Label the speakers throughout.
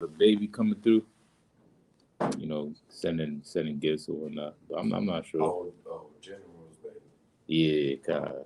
Speaker 1: the baby coming through, sending gifts or whatnot. But I'm not sure.
Speaker 2: General's baby.
Speaker 1: Yeah, God.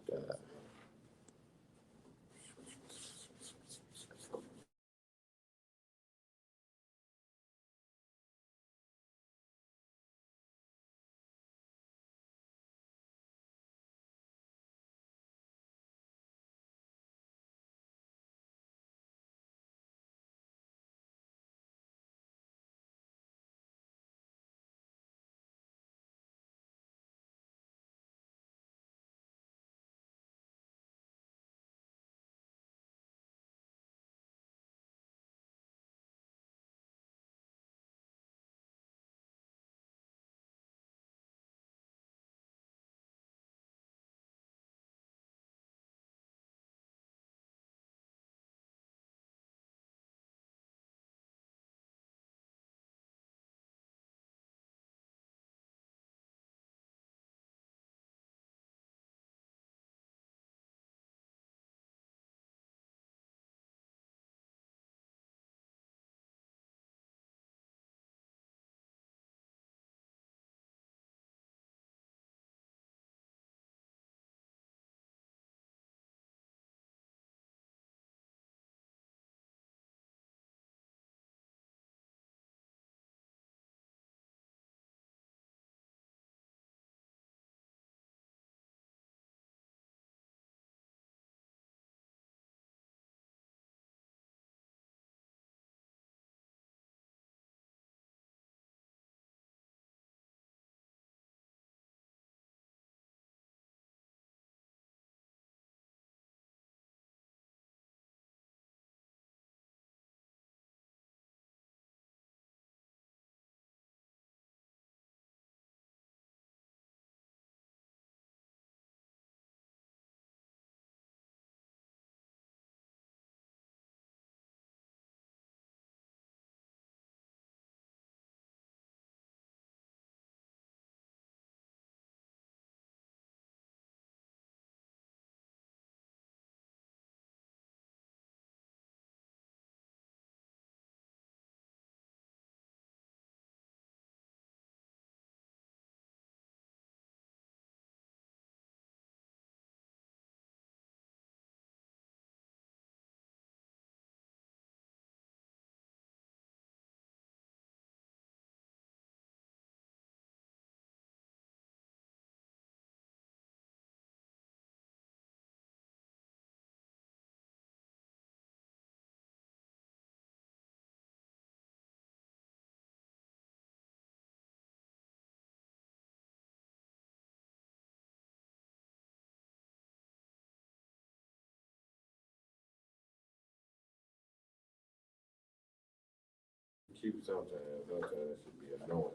Speaker 2: Keep sometimes. Sometimes it should be annoying.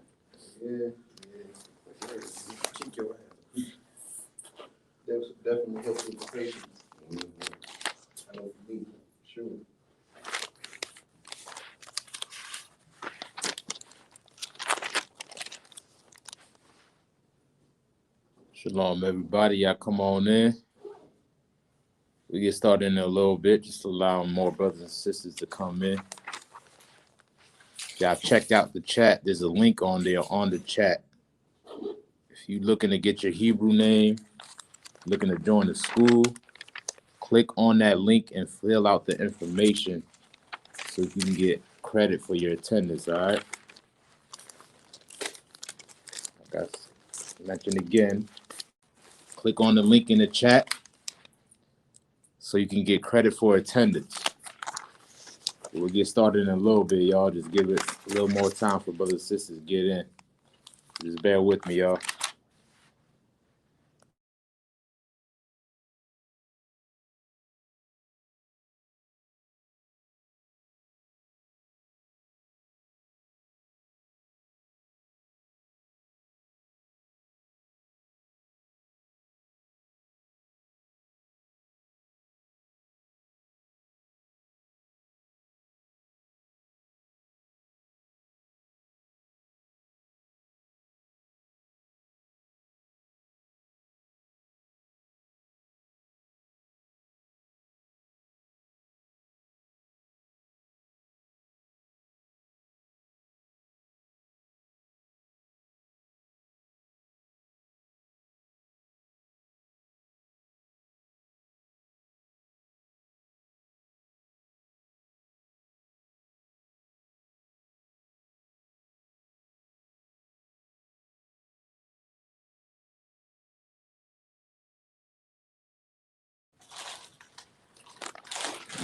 Speaker 2: Yeah, yeah. For sure. Check your ass. Definitely helps with the patience. I know for me. Sure.
Speaker 1: Shalom, everybody. Y'all come on in. We get started in a little bit, just allowing more brothers and sisters to come in. Y'all check out the chat. There's a link on there on the chat. If you're looking to get your Hebrew name, looking to join the school, click on that link and fill out the information so you can get credit for your attendance, all right? Like I mentioned again, click on the link in the chat so you can get credit for attendance. We'll get started in a little bit, y'all. Just give it a little more time for brothers and sisters to get in. Just bear with me, y'all.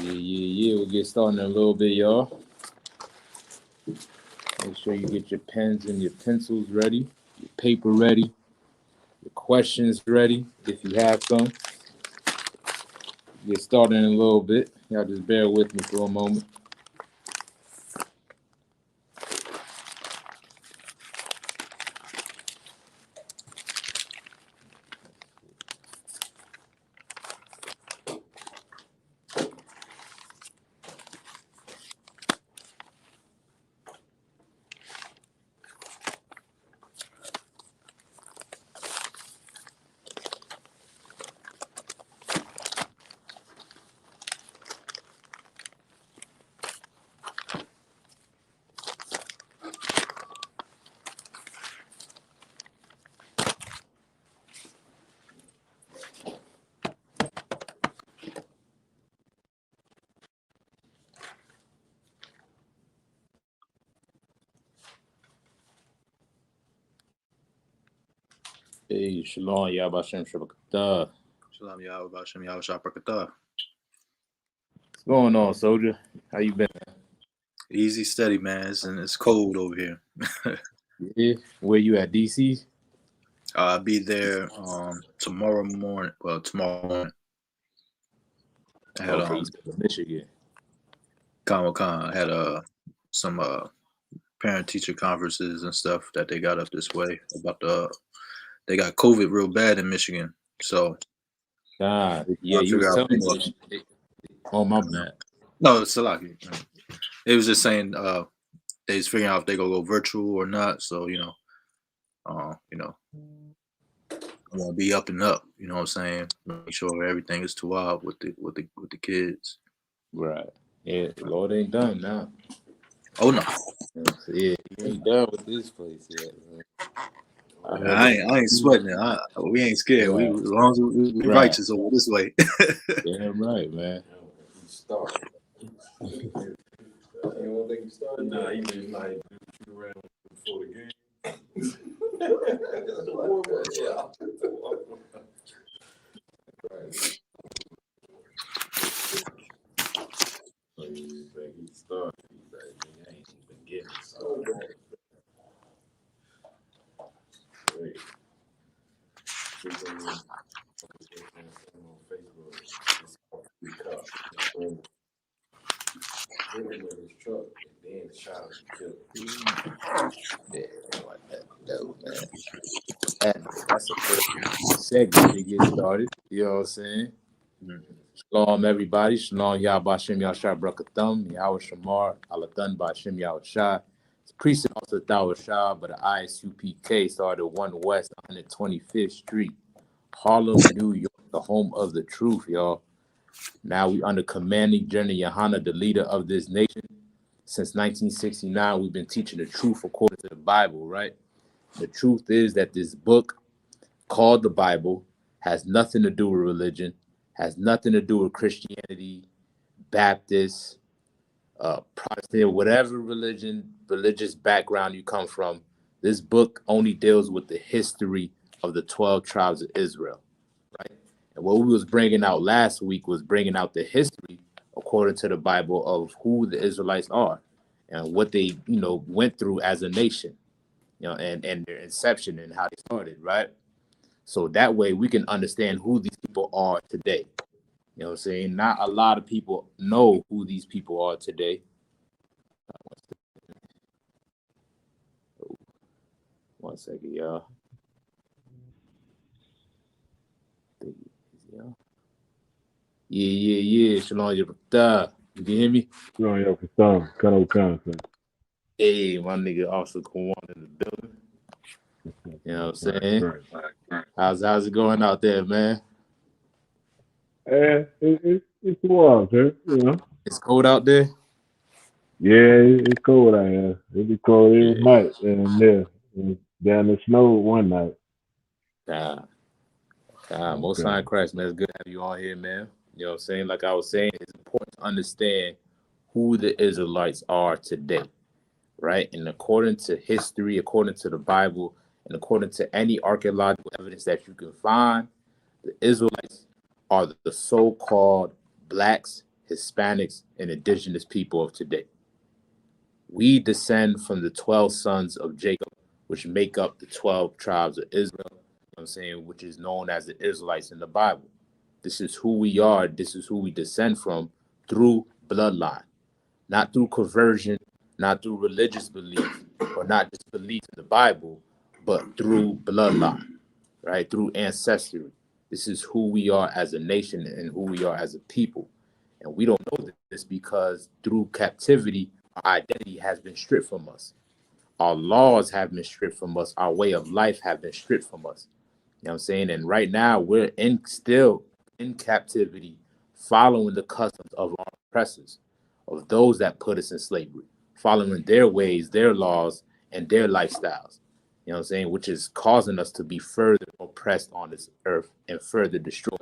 Speaker 1: We'll get started in a little bit, y'all. Make sure you get your pens and your pencils ready, your paper ready, your questions ready, if you have some. Get started in a little bit. Y'all just bear with me for a moment. Hey, Shalom, Yabashem Shabakatah.
Speaker 3: Shalom Yahweh Bashem Yahweh Shaprakatah.
Speaker 1: What's going on, soldier? How you been?
Speaker 3: Easy, steady, man. It's cold over here.
Speaker 1: Yeah. Where you at, DC?
Speaker 3: I'll be there tomorrow morning. Well, tomorrow morning. I had
Speaker 1: Okay, East Michigan.
Speaker 3: Comic-Con. I had some parent teacher conferences and stuff that they got up this way about they got COVID real bad in Michigan. So
Speaker 1: Yeah, you was telling me. Oh, my bad.
Speaker 3: No, it's Salaki. It was just saying they was figuring out if they gonna go virtual or not. So I want to be up and up. You know what I'm saying? Make sure everything is too wild with the kids.
Speaker 1: Right. Yeah, the Lord ain't done now.
Speaker 3: Oh no.
Speaker 1: Yeah, he ain't done with this place yet, man.
Speaker 3: I ain't sweating it. We ain't scared.
Speaker 1: Right.
Speaker 3: As long as we righteous over this way.
Speaker 1: Damn right, man.
Speaker 2: Start. You don't think you started? Nah, he just like shoot around before the game. He started. He's like, I ain't even getting started. Great. On Facebook, it's free cup. Hit him with his truck, and then the child killed him.
Speaker 1: Yeah, like that. No, man. That's the perfect segue to get started. You know what I'm saying? Shalom, everybody. Shalom, Yahbashim Yahshua Brakathum, Yahweh Shamar, Alathan Bashim Yahshua. It's precinct also Thawah Shah, but the Isupk started 1 West 125th Street, Harlem, New York, the home of the truth, y'all. Now we under commanding General Yohana, the leader of this nation. Since 1969, we've been teaching the truth according to the Bible, right? The truth is that this book called the Bible has nothing to do with religion, has nothing to do with Christianity, Baptist, Protestant, whatever religious background you come from. This book only deals with the history of the 12 tribes of Israel, right? And what we was bringing out last week was bringing out the history according to the Bible of who the Israelites are and what they, went through as a nation, and their inception and how they started, right? So that way we can understand who these people are today. You know what I'm saying? Not a lot of people know who these people are today. One second, y'all. Yeah. Shalom, you can hear me?
Speaker 4: Shalom, y'all.
Speaker 1: Hey, my nigga also Kwan in the building. You know what I'm saying?
Speaker 4: Right.
Speaker 1: How's it going out there, man?
Speaker 4: It's wild, sir.
Speaker 1: It's cold out there?
Speaker 4: Yeah, it's cold out here. It'll be cold every night and there. And down the snow one night.
Speaker 1: Most High in Christ, man. It's good to have you on here, man. You know what I'm saying? Like I was saying, it's important to understand who the Israelites are today, right? And according to history, according to the Bible, and according to any archaeological evidence that you can find, the Israelites are the so-called blacks, Hispanics, and indigenous people of today. We descend from the 12 sons of Jacob, which make up the 12 tribes of Israel, you know what I'm saying, which is known as the Israelites in the Bible. This is who we are. This is who we descend from through bloodline, not through conversion, not through religious belief, or not just belief in the Bible, but through bloodline, right? Through ancestry. This is who we are as a nation and who we are as a people. And we don't know this because through captivity, our identity has been stripped from us. Our laws have been stripped from us. Our way of life have been stripped from us. You know what I'm saying? And right now we're still in captivity, following the customs of our oppressors, of those that put us in slavery, following their ways, their laws, and their lifestyles. You know what I'm saying? Which is causing us to be further oppressed on this earth and further destroyed.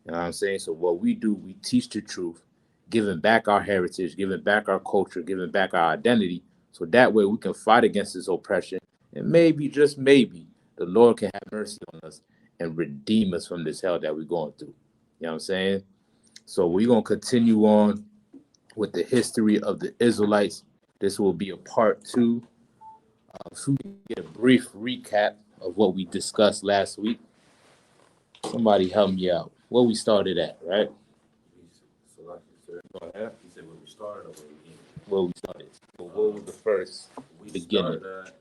Speaker 1: You know what I'm saying? So what we do, we teach the truth, giving back our heritage, giving back our culture, giving back our identity. So that way we can fight against this oppression. And maybe, just maybe, the Lord can have mercy on us and redeem us from this hell that we're going through. You know what I'm saying? So we're going to continue on with the history of the Israelites. This will be a part 2. So we can get a brief recap of what we discussed last week. Somebody help me out. Where we started at, right?
Speaker 2: So like you said, go ahead. You said when we started or when we ended?
Speaker 1: Where we started. So what was the first beginning?
Speaker 2: Started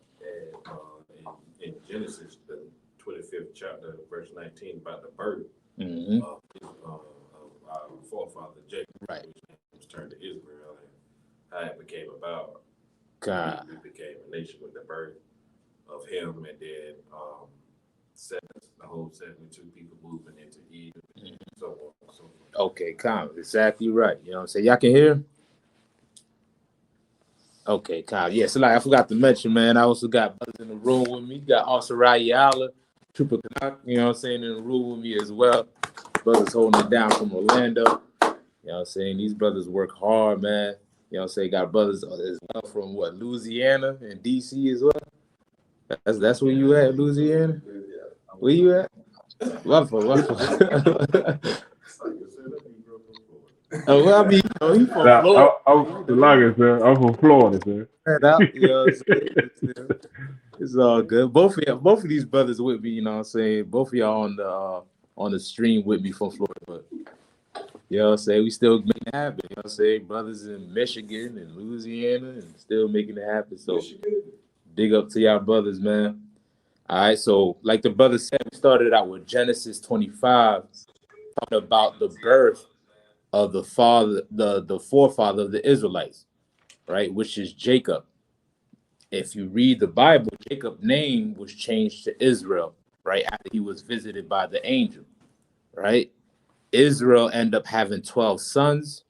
Speaker 2: in Genesis, the 25th chapter, verse 19, about the birth
Speaker 1: Mm-hmm.
Speaker 2: of our forefather Jacob,
Speaker 1: Right.
Speaker 2: which was turned to Israel, and how it became about.
Speaker 1: God.
Speaker 2: We became a nation with the birth of him, and then the whole 72 people moving into Egypt, and so on and so forth.
Speaker 1: Okay, calm. Exactly right. You know what I'm saying? Y'all can hear? Okay, calm. Yeah, so like I forgot to mention, man, I also got brothers in the room with me. Got also Rayala, Trooper Canuck, you know what I'm saying, in the room with me as well. Brothers holding it down from Orlando. You know what I'm saying? These brothers work hard, man. You know what I'm saying? Got brothers as well from what, Louisiana and DC as well. That's where you at, Louisiana? Where you at? What for? Well, I mean, you know, he from
Speaker 4: Now,
Speaker 1: Florida.
Speaker 4: I'm from Florida, sir.
Speaker 1: You know what I'm saying? It's all good. Both of these brothers with me, you know what I'm saying? Both of y'all on the stream with me from Florida, but you know what I'm saying? We still making it happen. You know what I'm saying? Brothers in Michigan and Louisiana and still making it happen. So big up to y'all brothers, man. All right, so like the brother said, we started out with Genesis 25, talking about the birth of the forefather of the Israelites, right? Which is Jacob. If you read the Bible, Jacob's name was changed to Israel, right? After he was visited by the angel, right? Israel ended up having 12 sons,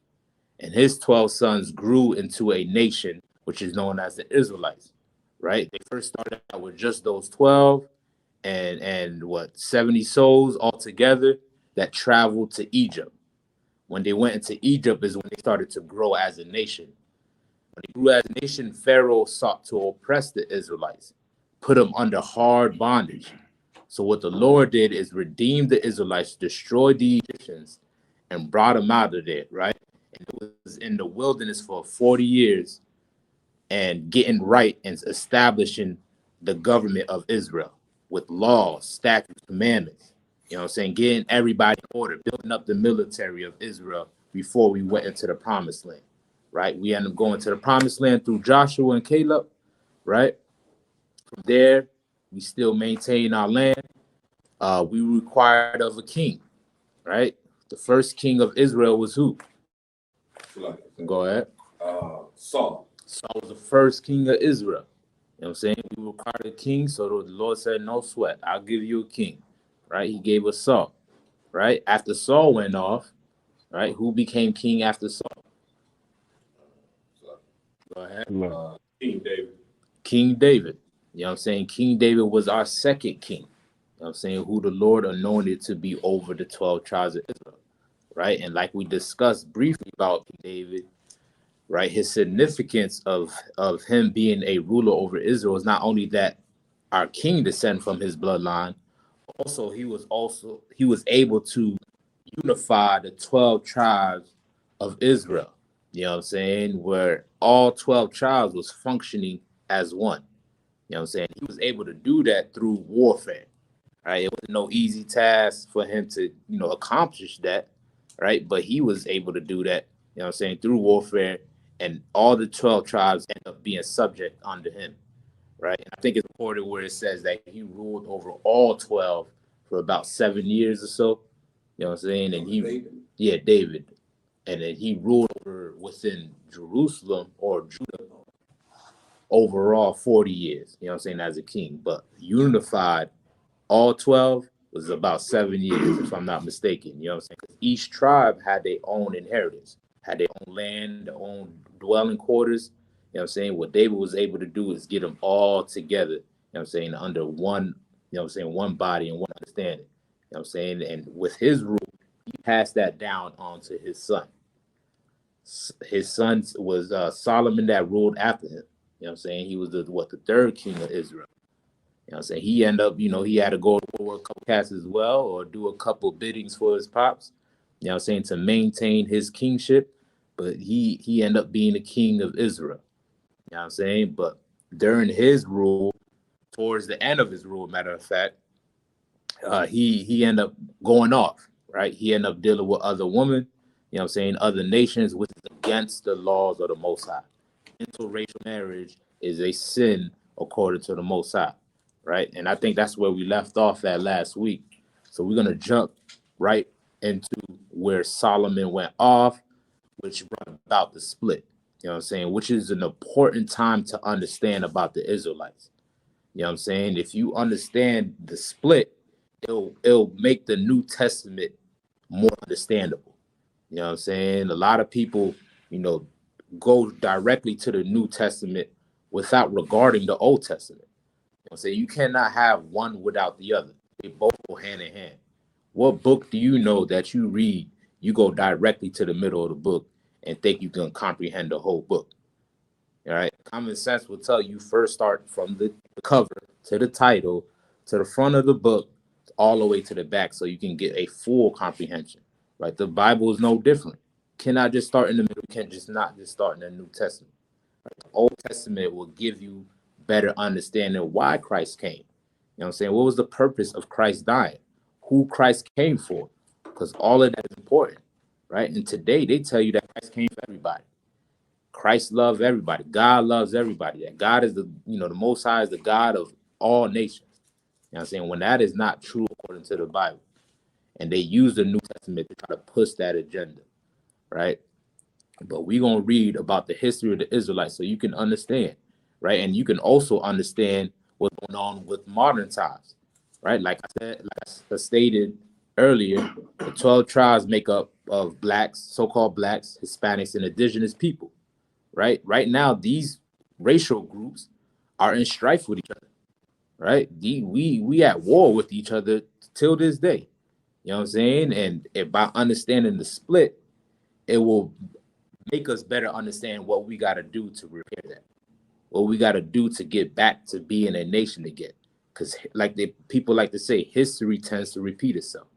Speaker 1: and his 12 sons grew into a nation, which is known as the Israelites, right? They first started out with just those 12 and 70 souls altogether that traveled to Egypt. When they went into Egypt is when they started to grow as a nation. When they grew as a nation, Pharaoh sought to oppress the Israelites, put them under hard bondage. So what the Lord did is redeem the Israelites, destroyed the Egyptians, and brought them out of there, right? And it was in the wilderness for 40 years and getting right and establishing the government of Israel with laws, statutes, commandments. You know what I'm saying? Getting everybody in order, building up the military of Israel before we went into the promised land, right? We ended up going to the promised land through Joshua and Caleb, right? From there, we still maintain our land. We required of a king, right? The first king of Israel was who? Go ahead.
Speaker 2: Saul.
Speaker 1: Saul was the first king of Israel. You know what I'm saying? We required a king, so the Lord said, no sweat, I'll give you a king, right? He gave us Saul, right? After Saul went off, right, who became king after Saul? Go ahead.
Speaker 2: King David.
Speaker 1: King David. You know what I'm saying? King David was our second king. You know what I'm saying? Who the Lord anointed to be over the 12 tribes of Israel, right? And like we discussed briefly about King David, right? His significance of him being a ruler over Israel is not only that our king descend from his bloodline, he was able to unify the 12 tribes of Israel. You know what I'm saying? Where all 12 tribes was functioning as one. You know what I'm saying? He was able to do that through warfare. Right? It wasn't no easy task for him to, accomplish that, right? But he was able to do that, through warfare, and all the 12 tribes end up being subject under him, right? And I think it's important where it says that he ruled over all 12 for about 7 years or so. You know what I'm saying? And David. And then he ruled over within Jerusalem or Judah overall 40 years, as a king, but unified all 12 was about 7 years, if I'm not mistaken. You know what I'm saying? 'Cause each tribe had their own inheritance, had their own land, their own dwelling quarters. You know what I'm saying? What David was able to do is get them all together, under one, one body and one understanding. You know what I'm saying? And with his rule, he passed that down on to his son. His son was Solomon that ruled after him. You know what I'm saying? He was the third king of Israel. You know what I'm saying? He ended up, he had to go to war a couple cats as well, or do a couple biddings for his pops, to maintain his kingship. But he ended up being the king of Israel. You know what I'm saying? But during his rule, towards the end of his rule, matter of fact, he ended up going off, right? He ended up dealing with other women, other nations, which is against the laws of the Most High. Interracial marriage is a sin according to the Most High, right? And I think that's where we left off at last week. So we're gonna jump right into where Solomon went off, which brought about the split. You know what I'm saying? Which is an important time to understand about the Israelites. You know what I'm saying? If you understand the split, it'll make the New Testament more understandable. You know what I'm saying? A lot of people, go directly to the New Testament without regarding the Old Testament. You know what I'm saying? You cannot have one without the other. They both go hand in hand. What book do you know that you read, you go directly to the middle of the book and think you can comprehend the whole book? All right. Common sense will tell you first start from the cover to the title to the front of the book all the way to the back so you can get a full comprehension. Right. The Bible is no different. Cannot just start in the middle. You can't just not just start in the New Testament. Right? The Old Testament will give you better understanding why Christ came. You know what I'm saying? What was the purpose of Christ dying? Who Christ came for? Because all of that is important. Right. And today they tell you that Christ came for everybody. Christ loves everybody. God loves everybody. That God is the Most High is the God of all nations. You know what I'm saying? When that is not true according to the Bible. And they use the New Testament to try to push that agenda, right? But we're going to read about the history of the Israelites so you can understand, right? And you can also understand what's going on with modern times, right? Like I stated earlier, the 12 tribes make up of blacks, so-called blacks, Hispanics, and indigenous people. Right? Right now, these racial groups are in strife with each other. Right? We at war with each other till this day. You know what I'm saying? And by understanding the split, it will make us better understand what we got to do to repair that. What we got to do to get back to being a nation again. Because like people like to say, history tends to repeat itself.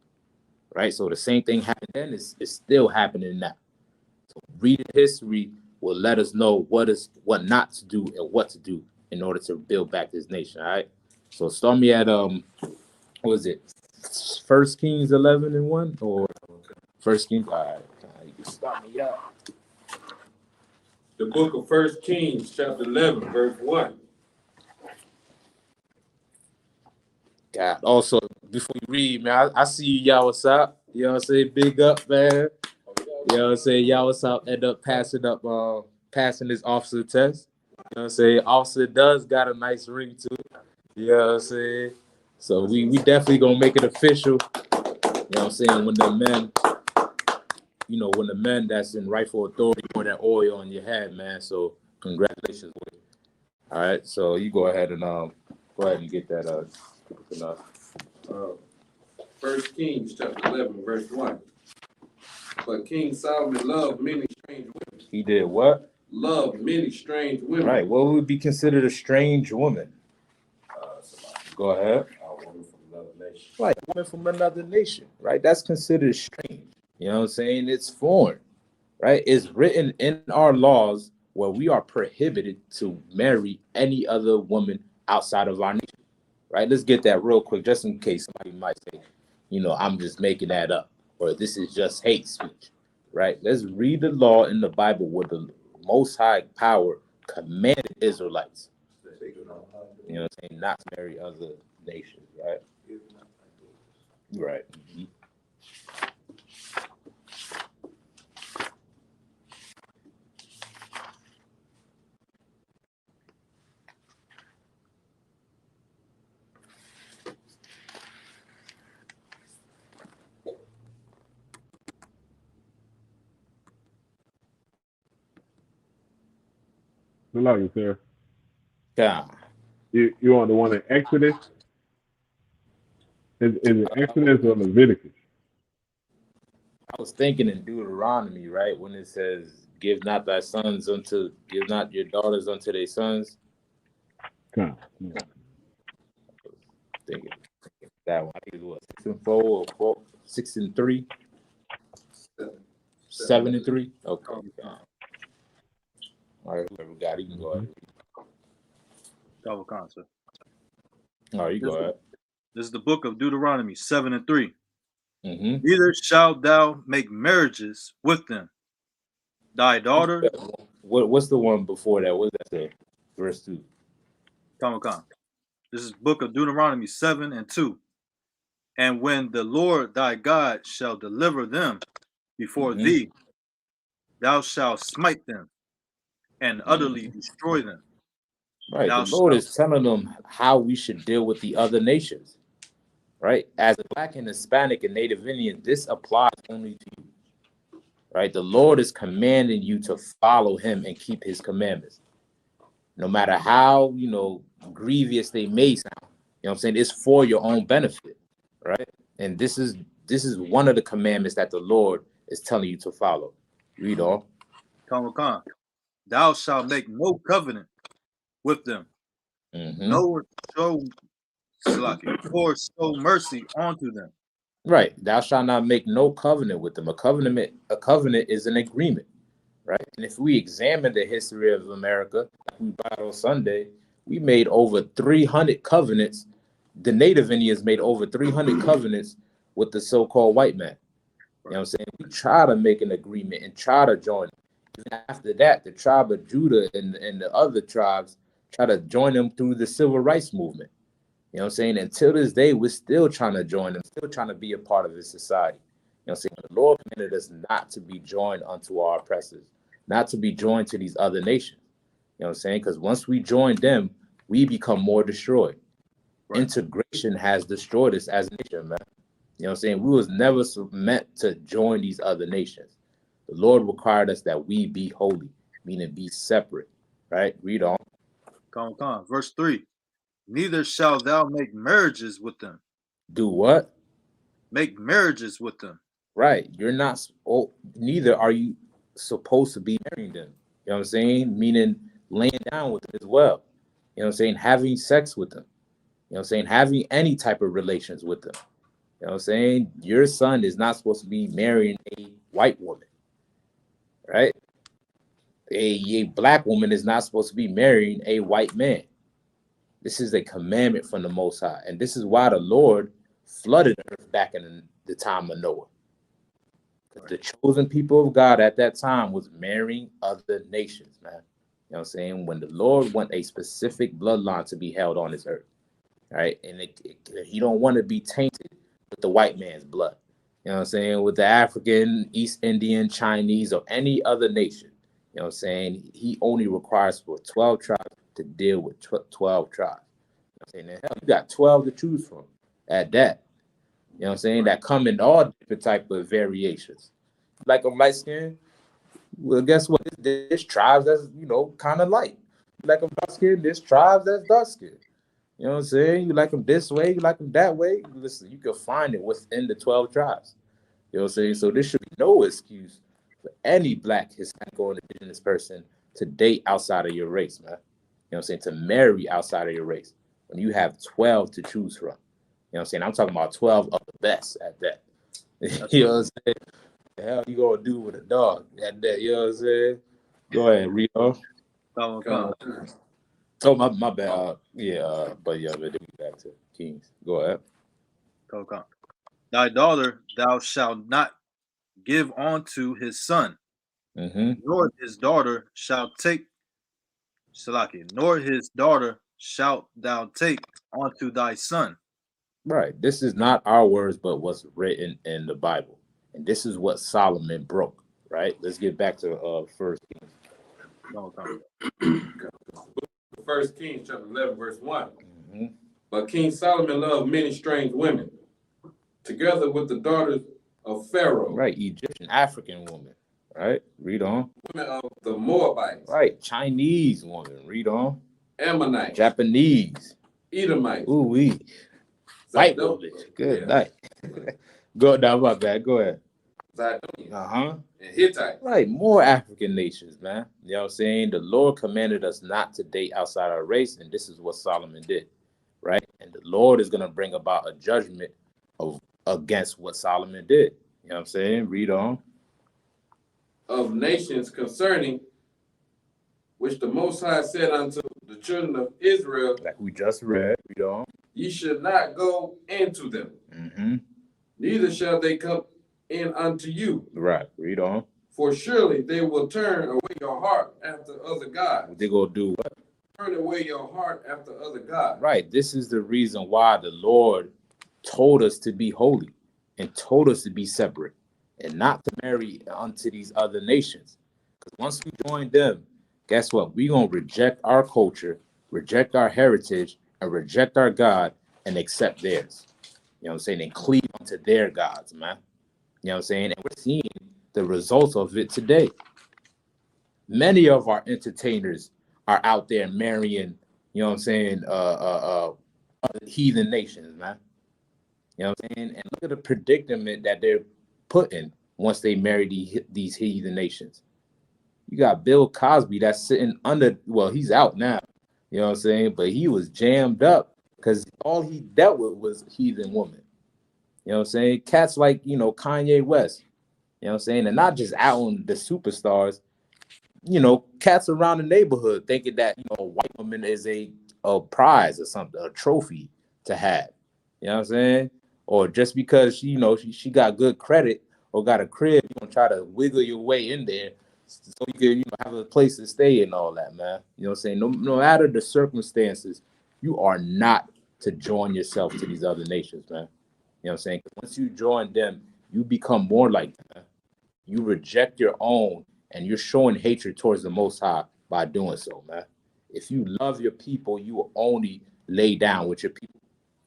Speaker 1: Right? So the same thing happened then is still happening now. So reading history will let us know what not to do and what to do in order to build back this nation. All right. So start me at what was it? 1 Kings 11:1 or First Kings? All right. You can start me out.
Speaker 2: The book of 1 Kings, chapter 11, verse 1.
Speaker 1: God. Also, before you read, man, I see you, y'all. What's up? You know what I'm saying? Big up, man. You know what I'm saying? Y'all, what's up? End up passing this officer test. You know what I'm saying? Officer does got a nice ring to it. You know what I'm saying? So we definitely gonna make it official. You know what I'm saying? When the men that's in rightful authority pour that oil on your head, man. So congratulations. All right. So you go ahead and get that enough.
Speaker 2: 1 Kings, chapter 11, verse 1. But King Solomon loved many strange women.
Speaker 1: He did what?
Speaker 2: Loved many strange women.
Speaker 1: Right. What would be considered a strange woman? Go ahead.
Speaker 2: A woman from another nation.
Speaker 1: Right. Woman from another nation. Right. That's considered strange. You know what I'm saying? It's foreign. right? It's written in our laws where we are prohibited to marry any other woman outside of our nation, right? Let's get that real quick, just in case somebody might say, I'm just making that up, or this is just hate speech, right? Let's read the law in the Bible where the Most High Power commanded Israelites, what I'm saying, not to marry other nations, right? Right. Mhm.
Speaker 4: Good luck, sir.
Speaker 1: Yeah.
Speaker 4: You want the one in Exodus? Is it Exodus or Leviticus?
Speaker 1: I was thinking in Deuteronomy, right, when it says, give not your daughters unto their sons.
Speaker 4: Come.
Speaker 1: Thinking that one. I think it was 6-4 or 6-3, 7-3. Okay. All right, whoever got it, you can go ahead.
Speaker 3: Double concept.
Speaker 1: All right, you go ahead.
Speaker 3: This is the book of Deuteronomy 7-3.
Speaker 1: Mm-hmm.
Speaker 3: Neither shalt thou make marriages with them. Thy daughter,
Speaker 1: What's the one before that? What does that say? Verse 2.
Speaker 3: Tamakan. This is book of Deuteronomy 7-2. And when the Lord thy God shall deliver them before
Speaker 1: Mm-hmm.
Speaker 3: thee, thou shalt smite them and utterly destroy them.
Speaker 1: Right. The
Speaker 3: Thou
Speaker 1: Lord
Speaker 3: shalt
Speaker 1: is telling them how we should deal with the other nations. Right. As a Black and Hispanic and Native Indian, this applies only to you. Right. The Lord is commanding you to follow him and keep his commandments. No matter how, grievous they may sound. You know what I'm saying? It's for your own benefit. Right. And this is one of the commandments that the Lord is telling you to follow. Read on.
Speaker 3: Tamakan. Thou shalt make no covenant with them,
Speaker 1: Mm-hmm.
Speaker 3: nor show or show mercy unto them.
Speaker 1: Right. Thou shalt not make no covenant with them. A covenant is an agreement, right? And if we examine the history of America, like we brought on Sunday, we made over 300 covenants. The Native Indians made over 300 covenants with the so-called white man. You know what I'm saying? We try to make an agreement and try to join. Even after that, the tribe of Judah and the other tribes try to join them through the civil rights movement. You know what I'm saying? Until this day, we're still trying to join them, still trying to be a part of this society. You know what I'm saying? The Lord commanded us not to be joined unto our oppressors, not to be joined to these other nations. You know what I'm saying? Because once we join them, we become more destroyed. Right. Integration has destroyed us as a nation, man. You know what I'm saying? We was never meant to join these other nations. The Lord required us that we be holy, meaning be separate, right? Read on.
Speaker 3: Come on. Verse 3. Neither shalt thou make marriages with them.
Speaker 1: Do what?
Speaker 3: Make marriages with them.
Speaker 1: Right. You're not, neither are you supposed to be marrying them. You know what I'm saying? Meaning laying down with them as well. You know what I'm saying? Having sex with them. You know what I'm saying? Having any type of relations with them. You know what I'm saying? Your son is not supposed to be marrying a white woman, right? A black woman is not supposed to be marrying a white man. This is a commandment from the Most High. And this is why the Lord flooded the earth back in the time of Noah. The chosen people of God at that time was marrying other nations, man. You know what I'm saying? When the Lord want a specific bloodline to be held on this earth, right? And he don't want to be tainted with the white man's blood. You know what I'm saying? With the African, East Indian, Chinese, or any other nation. You know what I'm saying? He only requires for 12 tribes to deal with 12 tribes. You know what I'm saying? Hell, you got 12 to choose from at that. You know what I'm saying? That come in all different type of variations. Like a light skin, well, guess what? There's tribes that's, kind of light. You like them dark skin, there's tribes that's dark skin. You know what I'm saying? You like them this way, you like them that way. Listen, you can find it within the 12 tribes. You know what I'm saying? So there should be no excuse for any Black, Hispanic, or indigenous person to date outside of your race, man. You know what I'm saying? To marry outside of your race. When you have 12 to choose from. You know what I'm saying? I'm talking about 12 of the best at that. You know what I'm saying? The hell you gonna do with a dog? That you know what I'm saying? Go ahead, read on.
Speaker 3: Come.
Speaker 1: Oh, my bad. But then we back to Kings. Go ahead.
Speaker 3: Come. Thy daughter thou shalt not give unto his son, nor his daughter shalt take Salaki, nor his daughter shalt thou take unto thy son.
Speaker 1: Right. This is not our words, but what's written in the Bible. And this is what Solomon broke. Right. Let's get back to First Kings.
Speaker 3: Come.
Speaker 2: First Kings chapter 11, verse 1.
Speaker 1: Mm-hmm.
Speaker 2: But King Solomon loved many strange women, together with the daughters of Pharaoh.
Speaker 1: Right. Egyptian, African woman. Right. Read on.
Speaker 2: Women of the Moabites.
Speaker 1: Right. Chinese woman. Read on.
Speaker 2: Ammonites.
Speaker 1: Japanese.
Speaker 2: Edomites.
Speaker 1: Ooh wee. White woman. Good night. Go down, my bad. Go ahead.
Speaker 2: Zidonians. And Hittites.
Speaker 1: Right, more African nations, man. You know what I'm saying? The Lord commanded us not to date outside our race, and this is what Solomon did, right? And the Lord is going to bring about a judgment against what Solomon did. You know what I'm saying? Read on.
Speaker 2: Of nations concerning which the Most High said unto the children of Israel,
Speaker 1: like we just read. Read on.
Speaker 2: Ye should not go into them, neither shall they come in unto you.
Speaker 1: Right, read on.
Speaker 2: For surely they will turn away your heart after other gods.
Speaker 1: They go do what?
Speaker 2: Turn away your heart after other gods.
Speaker 1: Right, this is the reason why the Lord told us to be holy and told us to be separate and not to marry unto these other nations. Because once we join them, guess what? We're going to reject our culture, reject our heritage, and reject our God and accept theirs. You know what I'm saying? And cleave unto their gods, man. You know what I'm saying? And we're seeing the results of it today. Many of our entertainers are out there marrying, you know what I'm saying, other heathen nations, man. You know what I'm saying? And look at the predicament that they're put in once they marry these heathen nations. You got Bill Cosby that's sitting under, well, he's out now, you know what I'm saying? But he was jammed up because all he dealt with was heathen women. You know what I'm saying? Cats like, Kanye West, you know what I'm saying? And not just out on the superstars, cats around the neighborhood thinking that, a white woman is a prize or something, a trophy to have. You know what I'm saying? Or just because she got good credit or got a crib, you're gonna try to wiggle your way in there so you can have a place to stay and all that, man. You know what I'm saying? No matter the circumstances, you are not to join yourself to these other nations, man. You know what I'm saying? Once you join them, you become more like them. You reject your own, and you're showing hatred towards the Most High by doing so, man. If you love your people, you will only lay down with your people.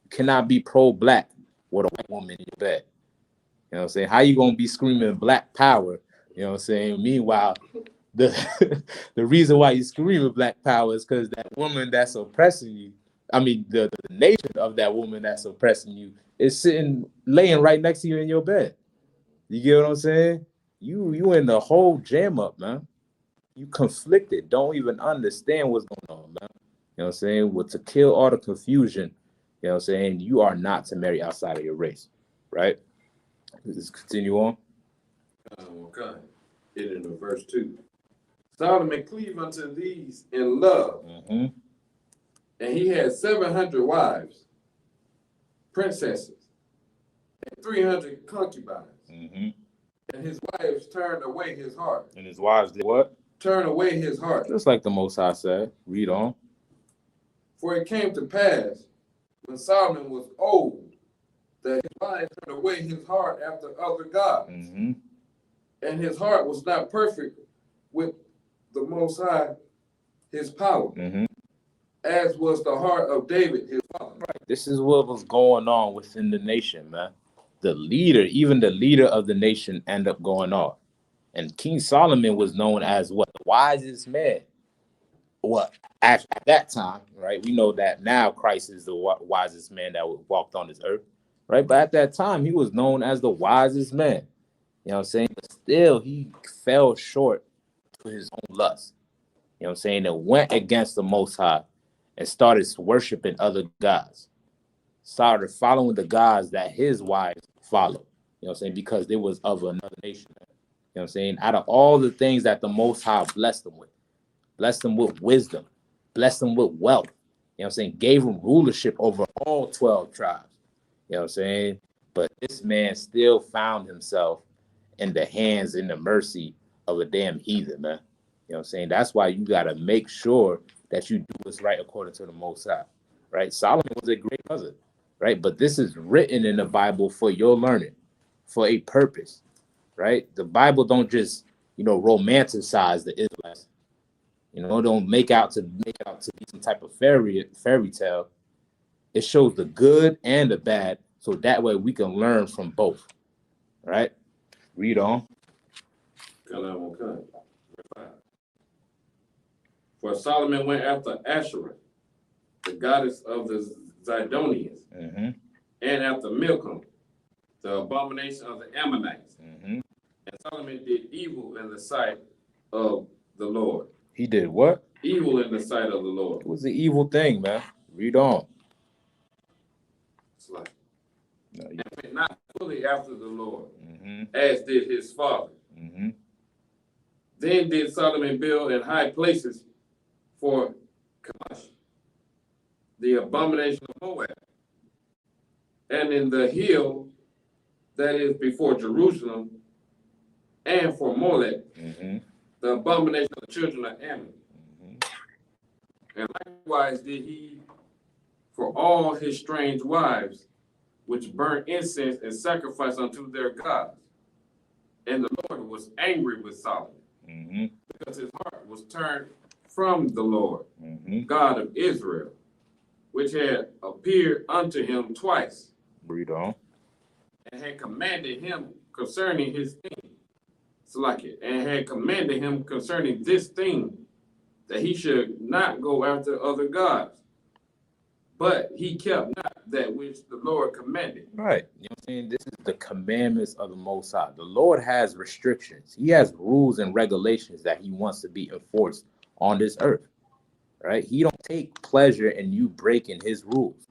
Speaker 1: You cannot be pro-black with a white woman in your bed. You know what I'm saying? How you gonna be screaming black power? You know what I'm saying? Meanwhile, the the reason why you screaming black power is because that woman that's oppressing you, the nation of that woman that's oppressing you is laying right next to you in your bed. You get what I'm saying? You in the whole jam up, man. You conflicted, don't even understand what's going on, man. You know what I'm saying? Well, to kill all the confusion, you know what I'm saying? You are not to marry outside of your race, right? Let's continue on.
Speaker 2: Okay. Get into verse 2. Solomon cleaved unto these in love, and he had 700 wives, princesses, and 300 concubines. And his wives turned away his heart.
Speaker 1: And his wives did what?
Speaker 2: Turn away his heart.
Speaker 1: Just like the Most High said. Read on.
Speaker 2: For it came to pass, when Solomon was old, that his wives turned away his heart after other gods. And his heart was not perfect with the Most High, his power, as was the heart of David, his father.
Speaker 1: Right. This is what was going on within the nation, man. Even the leader of the nation ended up going off. And King Solomon was known as what? The wisest man. Well, at that time, right? We know that now Christ is the wisest man that walked on this earth, right? But at that time, he was known as the wisest man. You know what I'm saying? But still, he fell short to his own lust. You know what I'm saying? And went against the Most High and started worshiping other gods. Started following the gods that his wives followed. You know what I'm saying? Because they was of another nation. You know what I'm saying? Out of all the things that the Most High blessed them with wisdom, blessed them with wealth. You know what I'm saying? Gave them rulership over all 12 tribes. You know what I'm saying? But this man still found himself in the hands and the mercy of a damn heathen, man. You know what I'm saying? That's why you got to make sure that you do what's right according to the Most High, right? Solomon was a great brother, right? But this is written in the Bible for your learning, for a purpose, right? The Bible don't just, romanticize the Israelites. Don't make out to be some type of fairy tale. It shows the good and the bad, so that way we can learn from both, right? Read on.
Speaker 2: For Solomon went after Asherah, the goddess of the Zidonians, and after Milcom, the abomination of the Ammonites. And Solomon did evil in the sight of the Lord.
Speaker 1: He did what?
Speaker 2: Evil in the sight of the Lord.
Speaker 1: It was the evil thing, man. Read on.
Speaker 2: It's like, and went not fully after the Lord, as did his father. Then did Solomon build in high places for Chemosh, the abomination of Moab, and in the hill that is before Jerusalem, and for Molech, the abomination of the children of Ammon. And likewise did he for all his strange wives, which burnt incense and sacrificed unto their gods. And the Lord was angry with Solomon, because his heart was turned from the Lord, God of Israel, which had appeared unto him twice.
Speaker 1: Read on.
Speaker 2: And had commanded him concerning his thing. And had commanded him concerning this thing, that he should not go after other gods. But he kept not that which the Lord commanded.
Speaker 1: Right. You know what I'm saying? This is the commandments of the Most High. The Lord has restrictions. He has rules and regulations that he wants to be enforced on this earth. Right? He don't take pleasure in you breaking his rules.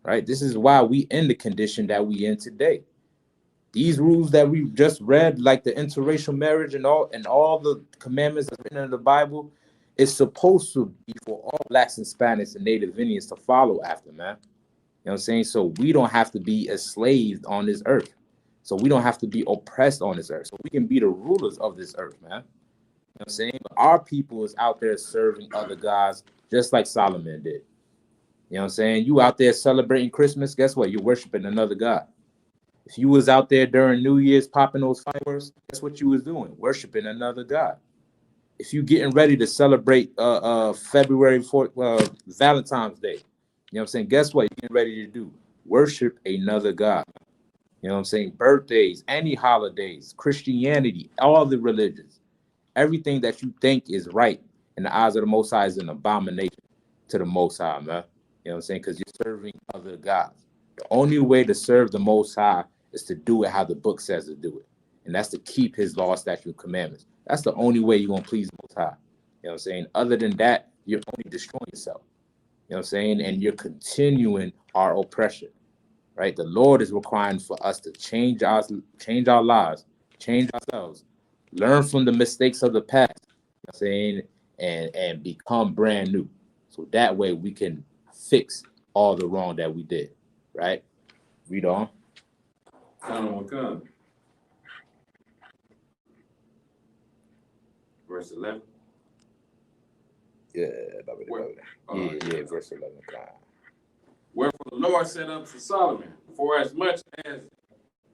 Speaker 1: Right? This is why we in the condition that we in today. These rules that we just read, like the interracial marriage and all the commandments that's written in the Bible, is supposed to be for all Blacks, Hispanics, and Native Indians to follow after, man. You know what I'm saying? So we don't have to be enslaved on this earth. So we don't have to be oppressed on this earth. So we can be the rulers of this earth, man. You know what I'm saying? But our people is out there serving other gods, just like Solomon did. You know what I'm saying? You out there celebrating Christmas, guess what? You're worshiping another god. If you was out there during New Year's popping those fireworks, guess what you was doing? Worshiping another god. If you getting ready to celebrate February 4th, Valentine's Day, you know what I'm saying? Guess what you're getting ready to do? Worship another god. You know what I'm saying? Birthdays, any holidays, Christianity, all the religions, everything that you think is right in the eyes of the Most High is an abomination to the Most High, man. You know what I'm saying? Because you're serving other gods. The only way to serve the Most High is to do it how the book says to do it. And that's to keep his law, statute, and commandments. That's the only way you're going to please the Most High. You know what I'm saying? Other than that, you're only destroying yourself. You know what I'm saying? And you're continuing our oppression, right? The Lord is requiring for us to change our lives, change ourselves, learn from the mistakes of the past, you know what I'm saying? And become brand new. So that way we can fix all the wrong that we did, right? Read on.
Speaker 2: Come. Verse 11.
Speaker 1: Yeah, verse 11.
Speaker 2: Wherefore the Lord said unto Solomon, for as much as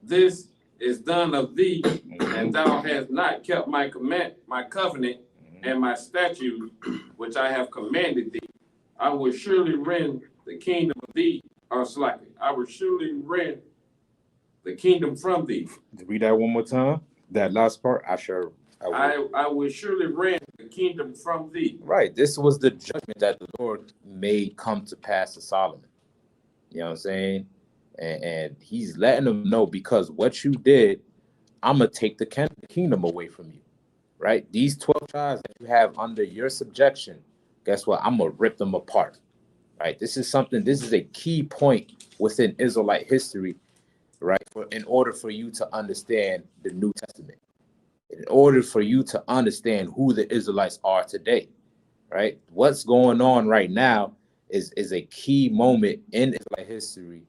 Speaker 2: this is done of thee, and thou hast not kept my covenant, and my statutes, which I have commanded thee, I will surely rend the kingdom of thee, I will surely rend the kingdom from thee.
Speaker 1: Read that one more time. That last part,
Speaker 2: I will surely rend the kingdom from thee.
Speaker 1: Right. This was the judgment that the Lord made come to pass to Solomon. You know what I'm saying? And he's letting them know, because what you did, I'm going to take the kingdom away from you. Right? These 12 tribes that you have under your subjection, guess what? I'm going to rip them apart. Right? This is a key point within Israelite history right? In order for you to understand the New Testament, in order for you to understand who the Israelites are today, right? What's going on right now is a key moment in Israelite history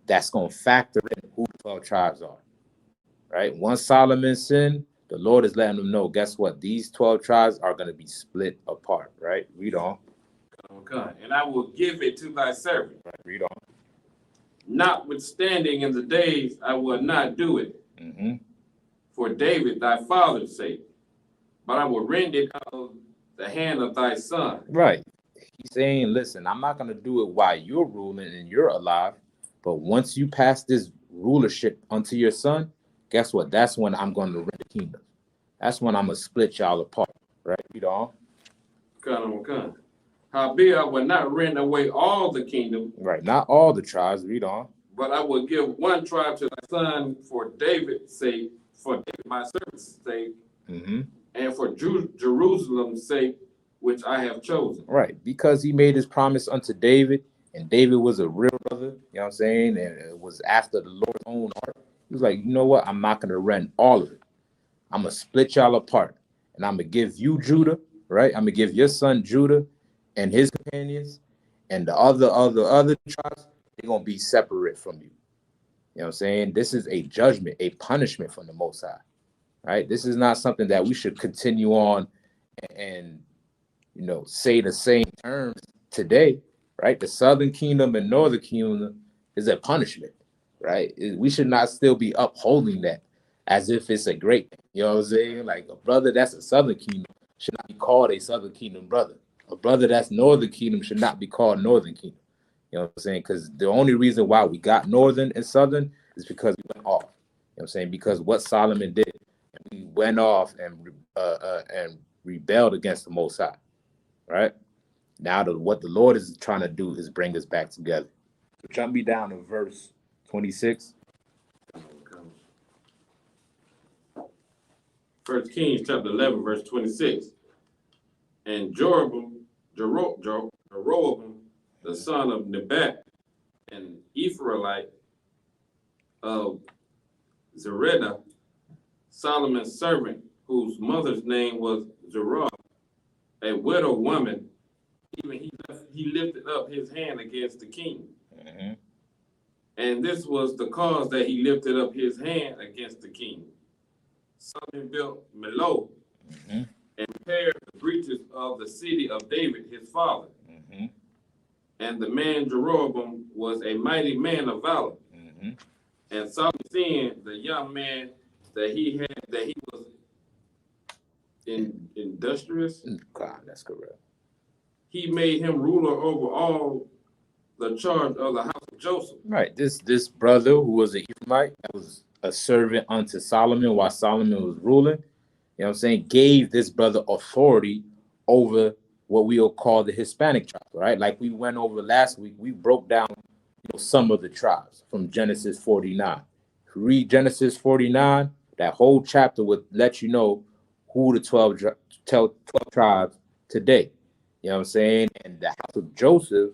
Speaker 1: that's going to factor in who the 12 tribes are, right? Once Solomon sinned, the Lord is letting them know, guess what? These 12 tribes are going to be split apart, right? Read on.
Speaker 2: Okay. And I will give it to thy servant.
Speaker 1: Right, read on.
Speaker 2: Notwithstanding, in the days I will not do it for David thy father's sake, but I will rend it out of the hand of thy son.
Speaker 1: Right. He's saying, listen, I'm not going to do it while you're ruling and you're alive, but once you pass this rulership unto your son, guess what? That's when I'm going to rend the kingdom. That's when I'm going to split y'all apart, right? Read on.
Speaker 2: Okay. Howbeit I will not rend away all the kingdom.
Speaker 1: Right. Not all the tribes. Read on.
Speaker 2: But I will give one tribe to thy son for David's sake, for David my servant's sake, and for Jerusalem's sake, which I have chosen.
Speaker 1: Right. Because he made his promise unto David, and David was a real brother, you know what I'm saying? And it was after the Lord's own heart. He was like, you know what? I'm not going to rend all of it. I'm going to split y'all apart, and I'm going to give you Judah, right? I'm going to give your son Judah and his companions, and the other tribes, they're going to be separate from you. You know what I'm saying? This is a judgment, a punishment from the Most High, right? This is not something that we should continue on and say the same terms today, right? The Southern Kingdom and Northern Kingdom is a punishment, right? We should not still be upholding that as if it's a great thing. You know what I'm saying? Like a brother that's a Southern Kingdom should not be called a Southern Kingdom brother. A brother that's Northern Kingdom should not be called Northern Kingdom. You know what I'm saying? Because the only reason why we got Northern and Southern is because we went off. You know what I'm saying? Because what Solomon did, and we went off and rebelled against the Most High. Right? Now what the Lord is trying to do is bring us back together. So jump me down to verse 26.
Speaker 2: 1 Kings chapter 11, verse 26. And Jeroboam, the son of Nebat, an Ephraimite of Zeredah, Solomon's servant, whose mother's name was Zeruiah, a widow woman, even he lifted up his hand against the king. And this was the cause that he lifted up his hand against the king. Solomon built Millo and repaired the breaches of the city of David, his father. And the man Jeroboam was a mighty man of valor. And Solomon, seeing the young man that he was industrious.
Speaker 1: God, that's correct.
Speaker 2: He made him ruler over all the charge of the house of Joseph.
Speaker 1: Right. This brother who was an Ephraimite, that was a servant unto Solomon while Solomon was ruling, you know what I'm saying, gave this brother authority over what we'll call the Hispanic tribes, right? Like we went over last week, we broke down some of the tribes from Genesis 49. If you read Genesis 49, that whole chapter would let you know who the 12 tribes today. You know what I'm saying? And the house of Joseph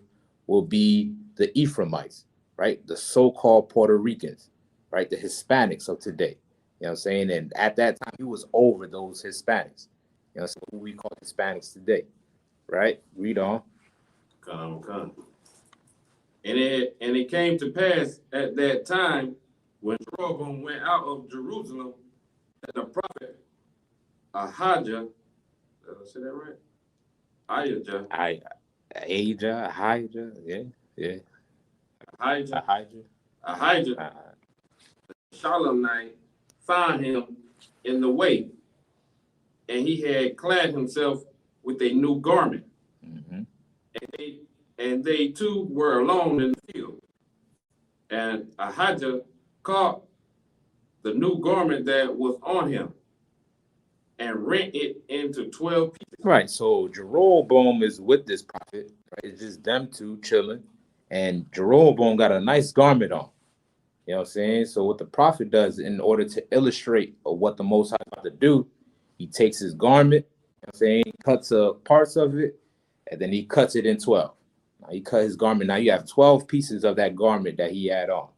Speaker 1: will be the Ephraimites, right? The so-called Puerto Ricans, right? The Hispanics of today. You know what I'm saying? And at that time, he was over those Hispanics. You know, so who we call Hispanics today, right? Read on.
Speaker 2: Come. And it came to pass at that time when Jeroboam went out of Jerusalem that the prophet Ahijah, did I say that right? Ahijah, Shalomite, found him in the way, and he had clad himself with a new garment. And they two were alone in the field. And Ahijah caught the new garment that was on him and rent it into 12 pieces.
Speaker 1: Right. So Jeroboam is with this prophet. Right? It's just them two chilling. And Jeroboam got a nice garment on. You know what I'm saying? So what the prophet does in order to illustrate what the Most High about to do, he takes his garment, you know what I'm saying, cuts parts of it, and then he cuts it in 12. Now he cut his garment. Now you have 12 pieces of that garment that he had on.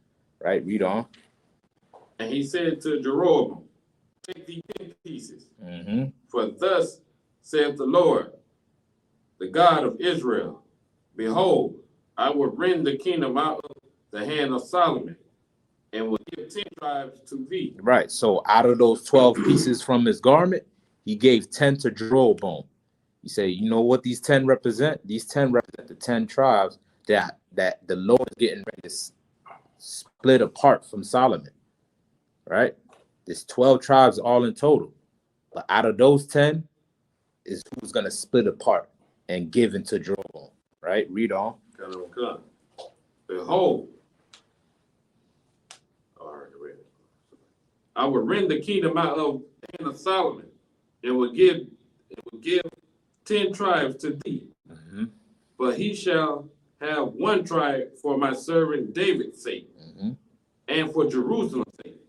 Speaker 1: Right, read on.
Speaker 2: And he said to Jeroboam, take thee 10 pieces. For thus saith the Lord, the God of Israel, behold, I will rend the kingdom out of the hand of Solomon, and will give 10 tribes to thee.
Speaker 1: Right. So out of those 12 pieces from his garment, he gave 10 to Jeroboam. He said, you know what these 10 represent? These 10 represent the 10 tribes that the Lord is getting ready to split apart from Solomon. Right? There's 12 tribes all in total. But out of those 10 is who's going to split apart and give into Jeroboam. Right? Read on.
Speaker 2: Behold, I will rend the kingdom out of the hand of Solomon, and will give 10 tribes to thee. But he shall have one tribe for my servant David's sake, and for Jerusalem's sake,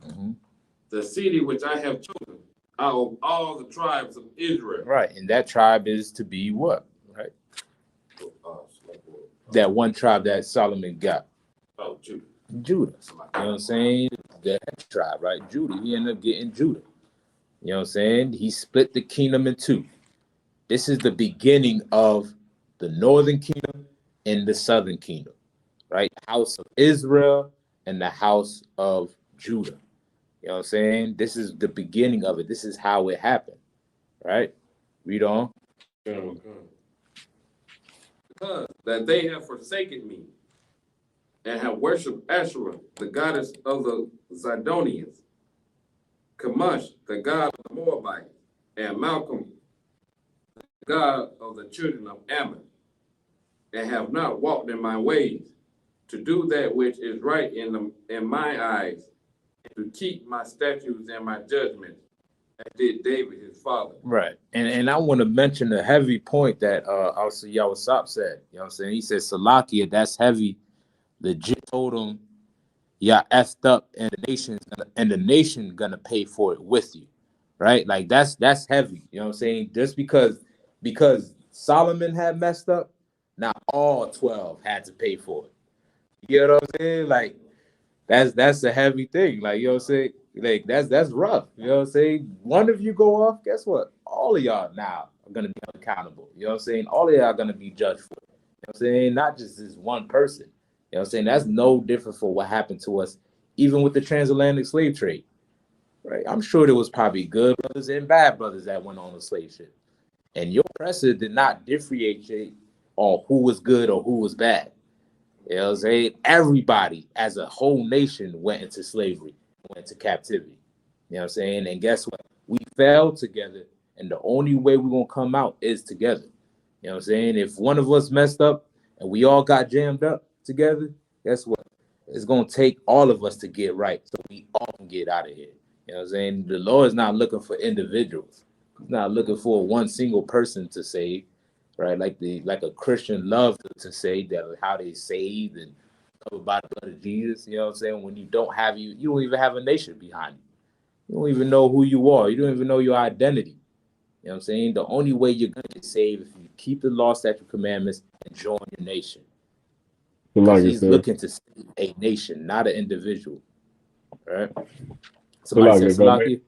Speaker 2: the city which I have chosen out of all the tribes of Israel.
Speaker 1: Right, and that tribe is to be what? Right. That one tribe that Solomon got.
Speaker 2: Oh, Judah.
Speaker 1: Judah. You know what I'm saying? That tribe, right? Judah. He ended up getting Judah. You know what I'm saying? He split the kingdom in two. This is the beginning of the northern kingdom and the southern kingdom, right? House of Israel and the house of Judah. You know what I'm saying? This is the beginning of it. This is how it happened, right? Read on.
Speaker 2: Because that they have forsaken me and have worshipped Asherah, the goddess of the Zidonians, Chemosh, the god of the Moabites, and Malcolm, the god of the children of Ammon, and have not walked in my ways, to do that which is right in my eyes, and to keep my statutes and my judgments, as did David his father.
Speaker 1: Right. And I want to mention the heavy point that also Isupk said. You know what I'm saying? He said, Salakia, that's heavy. Legit told him, y'all effed up, and the nation gonna pay for it with you. Right? Like that's heavy. You know what I'm saying? Just because Solomon had messed up, not all 12 had to pay for it. You know what I'm saying? Like that's a heavy thing. Like, you know what I'm saying? Like that's rough. You know what I'm saying? One of you go off, guess what? All of y'all now are gonna be accountable. You know what I'm saying? All of y'all are gonna be judged for it. You know what I'm saying? Not just this one person. You know what I'm saying? That's no different for what happened to us, even with the transatlantic slave trade. Right? I'm sure there was probably good brothers and bad brothers that went on the slave ship. And your oppressor did not differentiate on who was good or who was bad. You know what I'm saying? Everybody as a whole nation went into slavery, went into captivity. You know what I'm saying? And guess what? We fell together, and the only way we're going to come out is together. You know what I'm saying? If one of us messed up and we all got jammed up together, guess what? It's going to take all of us to get right so we all can get out of here. You know what I'm saying? The Lord is not looking for individuals. He's not looking for one single person to save. Right, like a Christian love to say that how they saved and covered by the blood of Jesus. You know what I'm saying? When you don't even have a nation behind you. You don't even know who you are. You don't even know your identity. You know what I'm saying? The only way you're gonna get saved is if you keep the law, statute, commandments, and join your nation. Because he's looking to save a nation, not an individual. Right? Somebody said Salaki.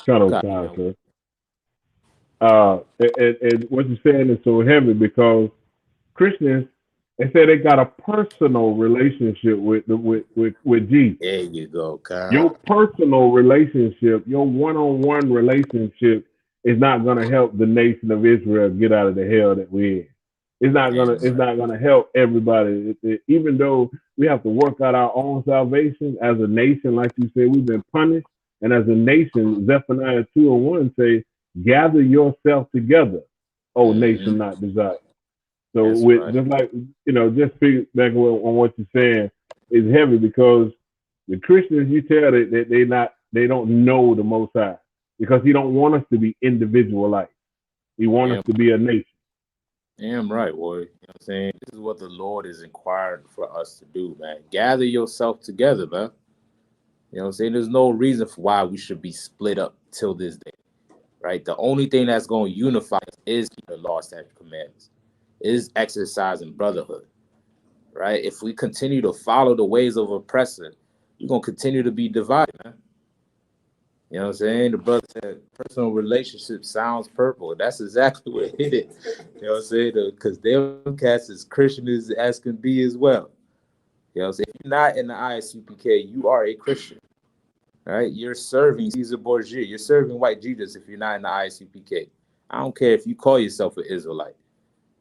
Speaker 4: Kind of time, sir. And what you're saying is so heavy because Christians, they say they got a personal relationship with Jesus.
Speaker 1: There you go, Kyle.
Speaker 4: Your personal relationship, your one-on-one relationship is not going to help the nation of Israel get out of the hell that we're in. It's not gonna help everybody. Even though we have to work out our own salvation as a nation, like you said, we've been punished. And as a nation, Zephaniah 2:1 say, gather yourself together, O nation not desired. So just like, just back on what you're saying is heavy because the Christians, you tell that they don't know the Most High because He don't want us to be individualized. He wants us to be a nation.
Speaker 1: Damn right, boy. You know what I'm saying? This is what the Lord is inquiring for us to do, man. Gather yourself together, man. You know what I'm saying? There's no reason for why we should be split up till this day, right? The only thing that's going to unify us is the law, statute, commandments, is exercising brotherhood, right? If we continue to follow the ways of oppressor, we're gonna continue to be divided, man. You know what I'm saying? The brother said personal relationship sounds purple. That's exactly what hit it. You know what I'm saying? Because them cats as Christian as can be as well. You know what I'm saying? If you're not in the ISUPK, you are a Christian. Right? You're serving Caesar Borgia. You're serving white Jesus if you're not in the ISUPK. I don't care if you call yourself an Israelite.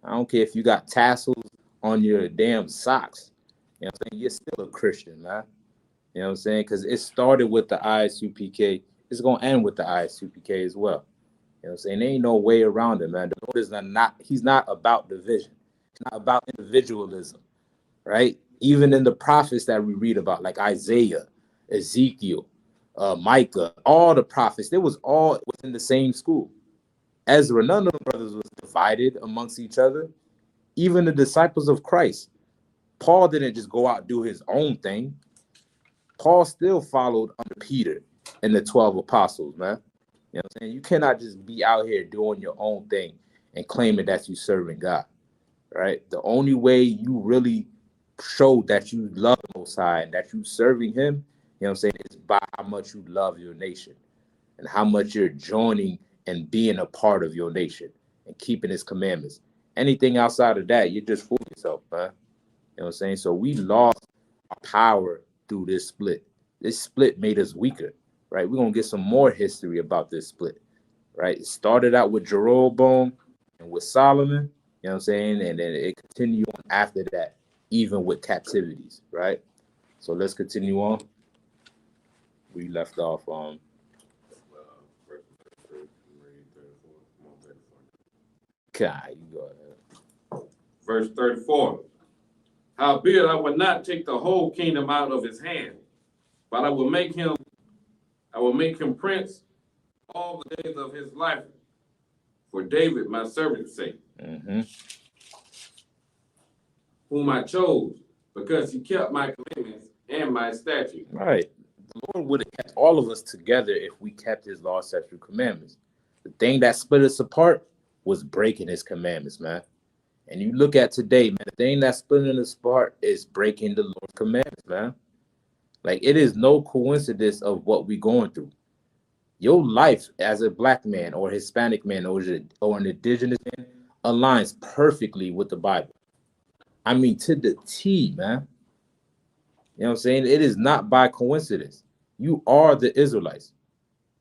Speaker 1: I don't care if you got tassels on your damn socks. You know what I'm saying? You're still a Christian, man. You know what I'm saying? Because it started with the ISUPK. It's going to end with the ISUPK as well. You know what I'm saying? There ain't no way around it, man. The Lord is not, he's not about division. He's not about individualism, right? Even in the prophets that we read about, like Isaiah, Ezekiel, Micah, all the prophets, they was all within the same school. Ezra, none of the brothers was divided amongst each other. Even the disciples of Christ. Paul didn't just go out and do his own thing. Paul still followed under Peter and the 12 apostles, man. You know what I'm saying? You cannot just be out here doing your own thing and claiming that you're serving God, right? The only way you really show that you love the Most High and that you're serving him, you know what I'm saying, is by how much you love your nation and how much you're joining and being a part of your nation and keeping his commandments. Anything outside of that, you're just fooling yourself, man. You know what I'm saying? So we lost our power through this split. This split made us weaker, right? We're going to get some more history about this split, right? It started out with Jeroboam and with Solomon, you know what I'm saying? And then it continued on after that, even with captivities, right? So let's continue on. We left off God, you go ahead.
Speaker 2: Verse 34. Howbeit I will not take the whole kingdom out of his hand, but I will make him prince all the days of his life, for David my servant's sake, whom I chose, because he kept my commandments and my statutes.
Speaker 1: Right. The Lord would have kept all of us together if we kept his law, statute, commandments. The thing that split us apart was breaking his commandments, man. And you look at today, man, the thing that's splitting us apart is breaking the Lord's commandments, man. Like, it is no coincidence of what we're going through. Your life as a black man or Hispanic man or an indigenous man aligns perfectly with the Bible. I mean, to the T, man. You know what I'm saying? It is not by coincidence. You are the Israelites.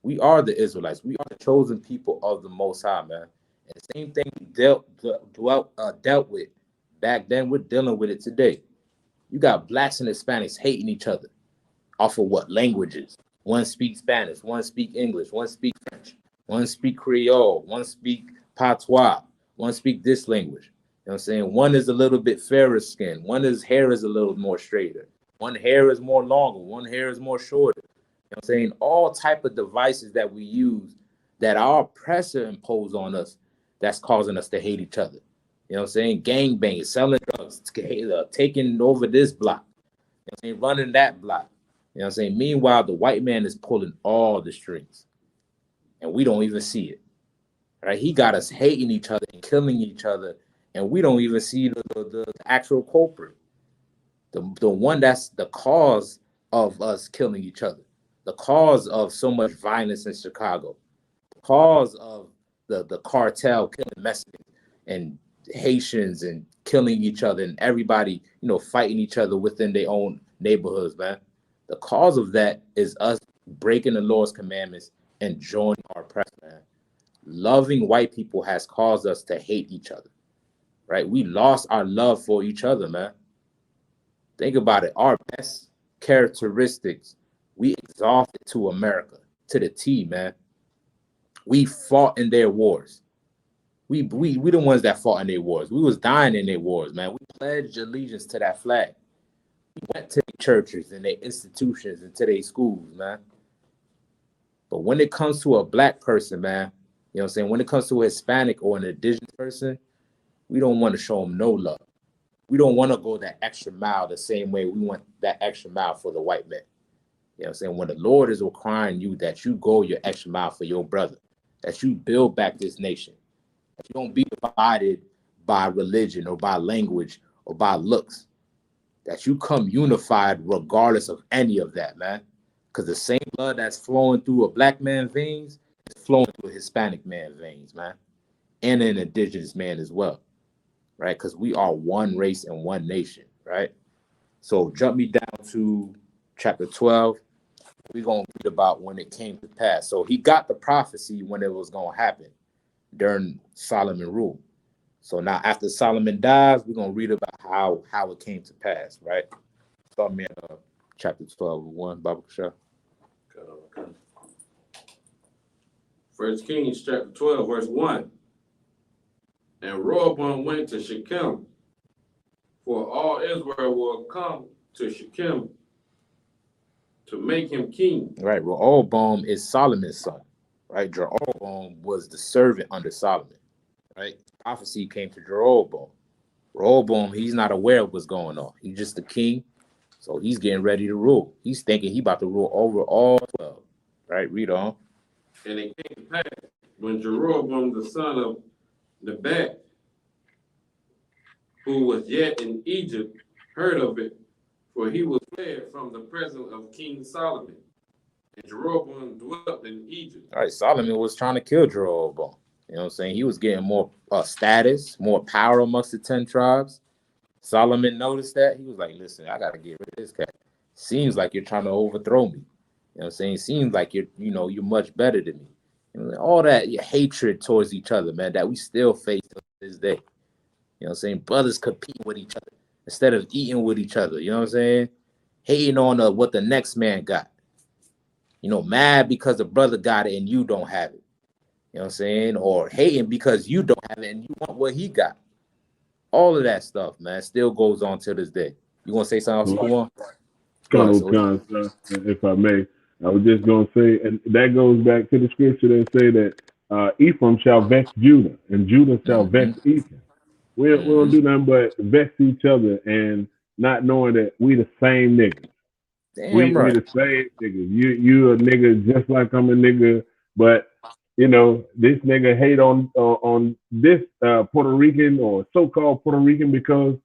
Speaker 1: We are the Israelites. We are the chosen people of the Most High, man. And the same thing we dealt with back then, we're dealing with it today. You got blacks and Hispanics hating each other off of what? Languages. One speaks Spanish, one speak English, one speak French, one speak Creole, one speak Patois, one speak this language. You know what I'm saying? One is a little bit fairer skin. His hair is a little more straighter. One hair is more longer. One hair is more shorter. You know what I'm saying? All type of devices that we use that our oppressor imposed on us that's causing us to hate each other. You know what I'm saying? Gangbanging, selling drugs, taking over this block. You know what I'm saying? Running that block. You know what I'm saying? Meanwhile, the white man is pulling all the strings. And we don't even see it. Right? He got us hating each other and killing each other. And we don't even see the actual culprit. The one that's the cause of us killing each other. The cause of so much violence in Chicago. The cause of the cartel killing Mexicans and Haitians and killing each other and everybody, fighting each other within their own neighborhoods, man. The cause of that is us breaking the Lord's commandments and joining our oppressor, man. Loving white people has caused us to hate each other, right? We lost our love for each other, man. Think about it. Our best characteristics, we exalted to America, to the T, man. We fought in their wars. We the ones that fought in their wars. We was dying in their wars, man. We pledged allegiance to that flag. We went to the churches and their institutions and to their schools, man. But when it comes to a black person, man, you know what I'm saying? When it comes to a Hispanic or an indigenous person, we don't want to show them no love. We don't want to go that extra mile the same way we went that extra mile for the white man. You know what I'm saying? When the Lord is requiring you that you go your extra mile for your brother, that you build back this nation, that you don't be divided by religion or by language or by looks. that you come unified regardless of any of that, man. Because the same blood that's flowing through a black man's veins is flowing through a Hispanic man's veins, man, and an indigenous man as well, right? Because we are one race and one nation, right? So jump me down to chapter 12. We're going to read about when it came to pass. So he got the prophecy when it was going to happen during Solomon rule. So now after Solomon dies, we're going to read about how it came to pass, right? Start me at chapter 12, 1, Baba Kasha.
Speaker 2: Okay. 1 Kings chapter 12, verse 1. And Rehoboam went to Shechem, for all Israel will come to Shechem to make him king.
Speaker 1: Right, Rehoboam is Solomon's son, right? Jeroboam was the servant under Solomon, right? Prophecy came to Jeroboam. Rehoboam, he's not aware of what's going on. He's just the king, so he's getting ready to rule. He's thinking he about to rule over all 12, right? Read on.
Speaker 2: And it came to pass when Jeroboam the son of Nebat, who was yet in Egypt, heard of it, for he was fled from the presence of King Solomon. And Jeroboam dwelt in Egypt.
Speaker 1: All right, Solomon was trying to kill Jeroboam. You know what I'm saying? He was getting more status, more power amongst the 10 tribes. Solomon noticed that. He was like, listen, I got to get rid of this cat. Seems like you're trying to overthrow me. You know what I'm saying? Seems like you're much better than me. You know, all that your hatred towards each other, man, that we still face to this day. You know what I'm saying? Brothers competing with each other instead of eating with each other. You know what I'm saying? Hating on what the next man got. You know, mad because the brother got it and you don't have it. You know what I'm saying? Or hating because you don't have it and you want what he got. All of that stuff, man, still goes on to this day. You want to say something else, Kumar?
Speaker 4: If I may, I was just going to say, and that goes back to the scripture that say that Ephraim shall vex Judah, and Judah shall vex Ephraim. We don't do nothing but vex each other and not knowing that we the same niggas.
Speaker 1: Damn right.
Speaker 4: We the same niggas. You a nigga just like I'm a nigga, but you know this nigga hate on this Puerto Rican or so-called Puerto Rican because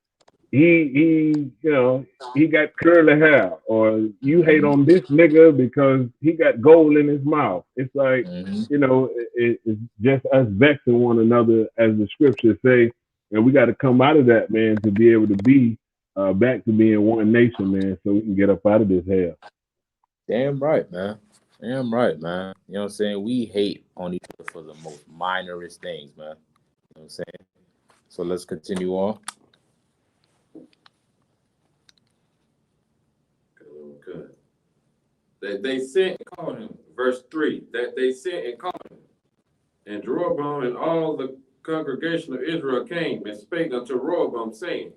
Speaker 4: he got curly hair, or you hate on this nigga because he got gold in his mouth. It's like it's just us vexing one another, as the scriptures say, and we got to come out of that, man, to be able to be back to being one nation, man, so we can get up out of this hell.
Speaker 1: Damn right, man. Damn right, man. You know what I'm saying? We hate on each other for the most minorest things, man. You know what I'm saying? So let's continue on.
Speaker 2: Good. That they sent and called him. Verse 3. That they sent and called him. And Jeroboam and all the congregation of Israel came and spake unto Rehoboam, saying,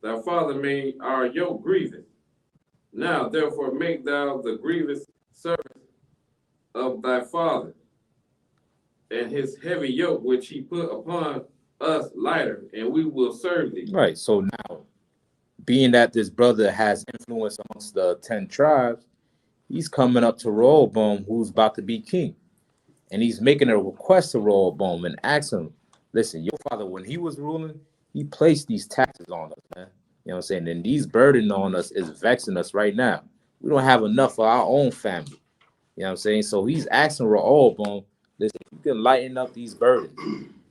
Speaker 2: Thy father made our yoke grievous. Now therefore make thou the grievous service of thy father, and his heavy yoke which he put upon us lighter, and we will serve thee.
Speaker 1: Right. So now, being that this brother has influence amongst the 10 tribes, he's coming up to Rehoboam, who's about to be king. And he's making a request to Rehoboam and asking him, listen, your father, when he was ruling, he placed these taxes on us, man. You know what I'm saying? And these burden on us is vexing us right now. We don't have enough for our own family. You know what I'm saying? So he's asking Rehoboam, listen, you can lighten up these burdens,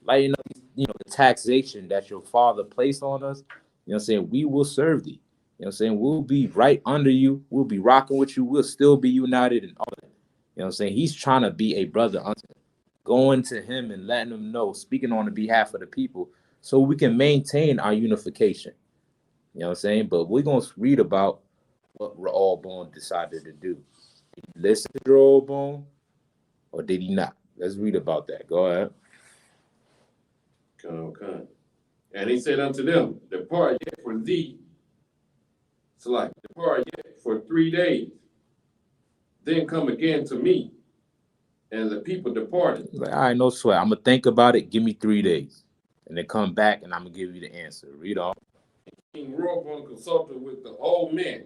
Speaker 1: lighten up, the taxation that your father placed on us. You know what I'm saying? We will serve thee. You know what I'm saying? We'll be right under you. We'll be rocking with you. We'll still be united and all that. You know what I'm saying? He's trying to be a brother unto him, going to him and letting him know, speaking on the behalf of the people, so we can maintain our unification. You know what I'm saying? But we're going to read about what Rehoboam decided to do. Did he listen to Rehoboam or did he not? Let's read about that. Go ahead.
Speaker 2: Okay. And he said unto them, Depart yet for thee, depart yet for 3 days, then come again to me. And the people departed.
Speaker 1: Like, all right, no sweat. I'm going to think about it. Give me 3 days. And then come back and I'm going to give you the answer. Read on.
Speaker 2: King Rehoboam consulted with the old men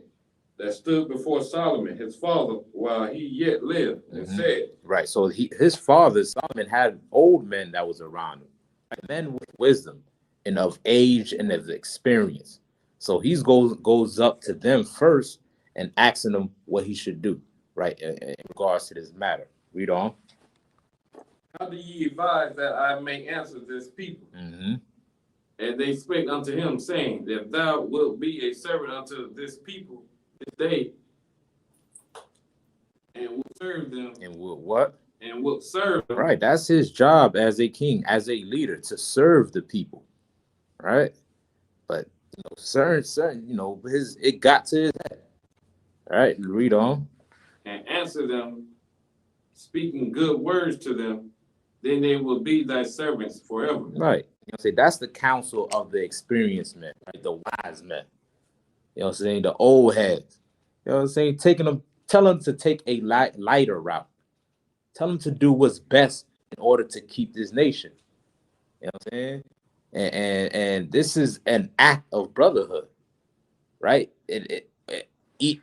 Speaker 2: that stood before Solomon, his father, while he yet lived, and said.
Speaker 1: Right. So his father, Solomon, had old men that was around him. Men with wisdom and of age and of experience. So he goes up to them first and asking them what he should do, right, in regards to this matter. Read on.
Speaker 2: How do ye advise that I may answer this people?
Speaker 1: Mm-hmm.
Speaker 2: And they spake unto him, saying, that thou wilt be a servant unto this people this day, and will serve them.
Speaker 1: And will what?
Speaker 2: And will serve them.
Speaker 1: Right. That's his job as a king, as a leader, to serve the people. Right. But certain, it got to his head. All right, read on.
Speaker 2: And answer them, speaking good words to them, then they will be thy servants forever.
Speaker 1: Right. That's the counsel of the experienced men, right? The wise men. You know what I'm saying? The old heads. You know what I'm saying? Tell them to take a lighter route. Tell them to do what's best in order to keep this nation. You know what I'm saying? And this is an act of brotherhood, right?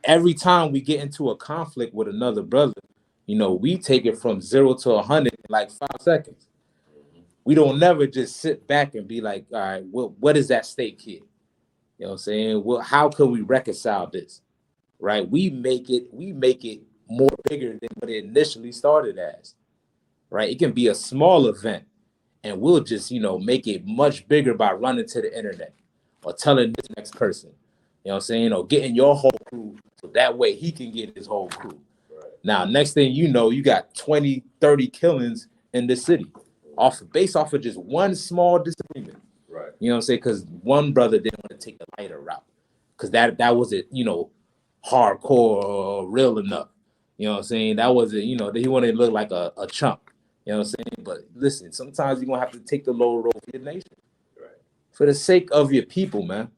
Speaker 1: Every time we get into a conflict with another brother, we take it from 0 to 100 in like 5 seconds. We don't never just sit back and be like, all right, what is at stake here? You know what I'm saying? Well, how can we reconcile this? Right? We make it more bigger than what it initially started as. Right? It can be a small event, and we'll just, make it much bigger by running to the internet or telling this next person. You know what I'm saying? Or getting your whole crew so that way he can get his whole crew. Right. Now, next thing you know, you got 20, 30 killings in the city based off of just one small disagreement.
Speaker 2: Right.
Speaker 1: You know what I'm saying? Because one brother didn't want to take the lighter route. Because that wasn't, hardcore or real enough. You know what I'm saying? That wasn't, he wanted to look like a chump. You know what I'm saying? But listen, sometimes you're going to have to take the low road for your nation.
Speaker 2: Right. For
Speaker 1: the sake of your people, man.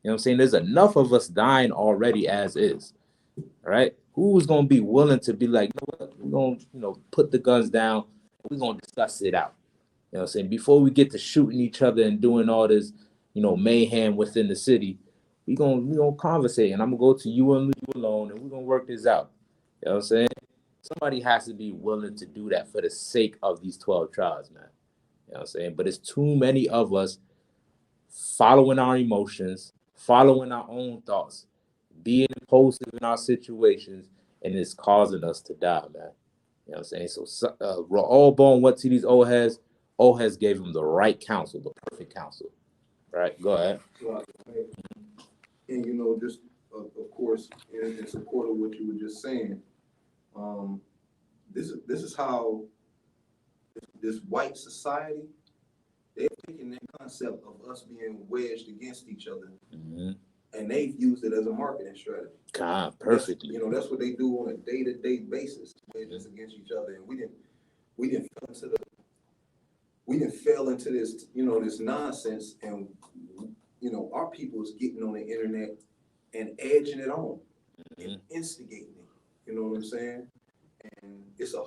Speaker 1: You know what I'm saying? There's enough of us dying already as is. All right? Who's going to be willing to be like, we're going to, put the guns down. We're going to discuss it out. You know what I'm saying? Before we get to shooting each other and doing all this, mayhem within the city, we're gonna conversate, and I'm gonna go to you and leave you alone, and we're gonna work this out. You know what I'm saying? Somebody has to be willing to do that for the sake of these 12 tribes, man. You know what I'm saying? But it's too many of us following our emotions, following our own thoughts, being impulsive in our situations, and it's causing us to die, man. You know what I'm saying? So Rehoboam went to these old heads. Old heads gave him the right counsel, the perfect counsel. Right? Go ahead.
Speaker 5: And just of course, in support of what you were just saying, this is how this white society, they've taken that concept of us being wedged against each other, and they've used it as a marketing strategy.
Speaker 1: God, perfectly.
Speaker 5: That's what they do on a day-to-day basis, wedges against each other, and we didn't fell into this, this nonsense, and our people is getting on the internet and edging it on and instigating it. You know what I'm saying? And it's a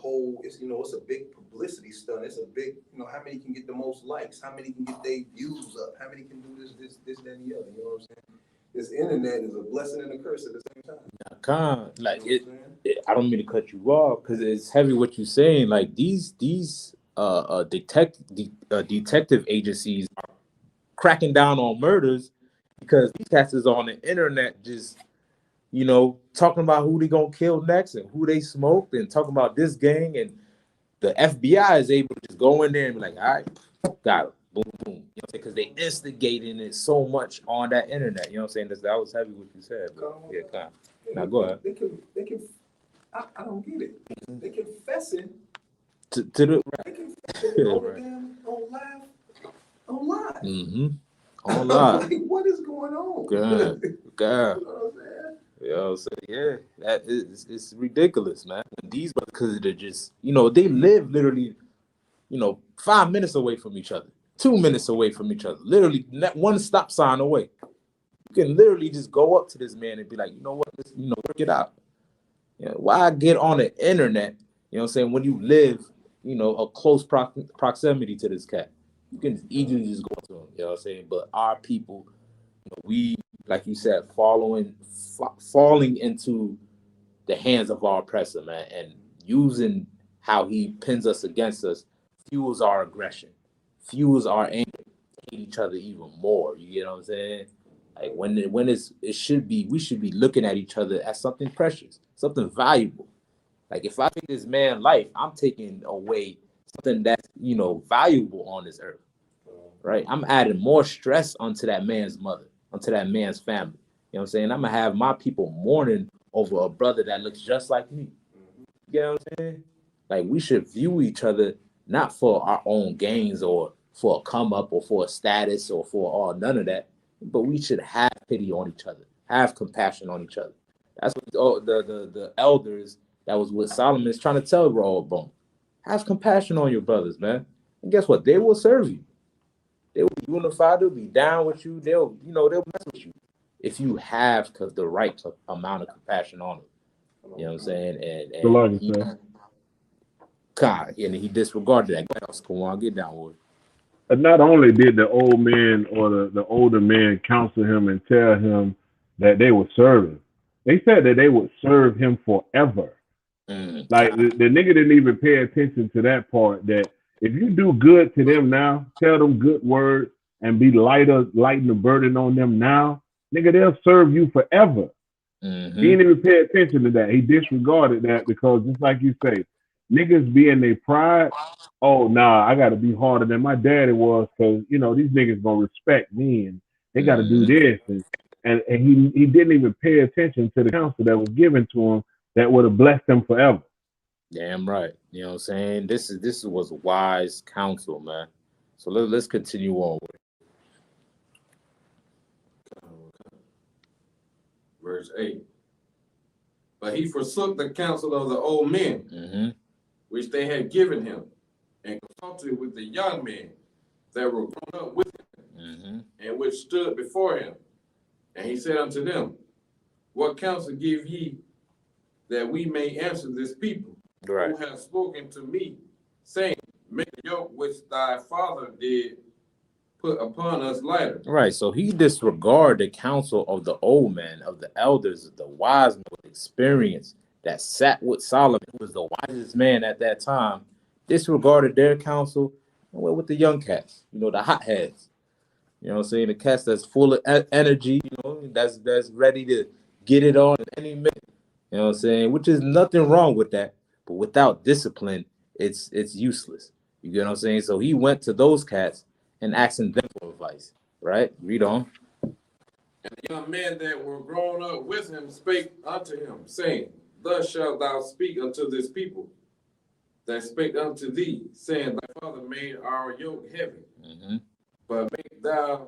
Speaker 5: big publicity stunt. It's a big, how many can get the most likes? How many can get their views up? How many can do this, that, and the other? You know what I'm saying? This internet is a blessing and a curse at the same time.
Speaker 1: I don't mean to cut you off because it's heavy what you're saying. Like these detective agencies are cracking down on murders because these cats is on the internet just, talking about who they gonna kill next and who they smoked and talking about this gang, and the FBI is able to just go in there and be like, all right, got it, boom, boom. Because they instigating it so much on that internet. You know what I'm saying? That was heavy what you said. Yeah, kind of. Now go ahead.
Speaker 5: They can. I don't get it. They confessing
Speaker 1: to the
Speaker 5: They confessing on live.
Speaker 1: Mm-hmm. On live.
Speaker 5: Like, what is going on?
Speaker 1: God.
Speaker 5: You know what I'm saying?
Speaker 1: You know, so yeah, it's ridiculous, man. These because they're just, they live literally, 5 minutes away from each other, 2 minutes away from each other, literally one stop sign away. You can literally just go up to this man and be like, you know what, let's, work it out. Why get on the internet? You know what I'm saying? When you live, a close proximity to this cat, you can easily just go to him. You know what I'm saying? But our people, we, like you said, falling into the hands of our oppressor, man, and using how he pins us against us fuels our aggression, fuels our anger, hate each other even more. You get what I'm saying? Like it should be, we should be looking at each other as something precious, something valuable. Like if I take this man's life, I'm taking away something that's, valuable on this earth, right? I'm adding more stress onto that man's mother, onto that man's family. You know what I'm saying? I'm gonna have my people mourning over a brother that looks just like me. You know what I'm saying? Like we should view each other not for our own gains or for a come up or for a status or for all none of that, but we should have pity on each other, have compassion on each other. That's what the elders that was with Solomon is trying to tell Rehoboam. Have compassion on your brothers, man. And guess what? They will serve you. They will be unified. They'll be down with you. They'll mess with you if you have the right amount of compassion on them. You know what I'm saying? And he disregarded that. Come on, get down with it.
Speaker 4: And not only did the old man or the older man counsel him and tell him that they would serve him, they said that they would serve him forever. Like the nigga didn't even pay attention to that part, that if you do good to them now, tell them good words and be lighten the burden on them now, nigga, they'll serve you forever. He didn't even pay attention to that. He disregarded that because just like you say, niggas be in their pride. Oh, nah, I got to be harder than my daddy was because, these niggas going to respect me and they got to do this. And he didn't even pay attention to the counsel that was given to him that would have blessed him forever.
Speaker 1: Damn right. You know what I'm saying? This was wise counsel, man. So let's continue on with it.
Speaker 2: Verse 8. But he forsook the counsel of the old men, which they had given him, and consulted with the young men that were grown up with him, and which stood before him. And he said unto them, what counsel give ye that we may answer this people, who have spoken to me, saying, make the yoke which thy father did put upon us lighter.
Speaker 1: Right. So he disregarded the counsel of the old men, of the elders, the wise men with experience that sat with Solomon, who was the wisest man at that time, disregarded their counsel and went with the young cats, the hotheads. You know what I'm saying? The cats that's full of energy, that's ready to get it on at any minute. You know what I'm saying? Which is nothing wrong with that. But without discipline, it's useless. You get what I'm saying? So he went to those cats and asking them for advice. Right? Read on.
Speaker 2: And the young men that were grown up with him spake unto him, saying, thus shalt thou speak unto this people that spake unto thee, saying, thy father made our yoke heavy, but make thou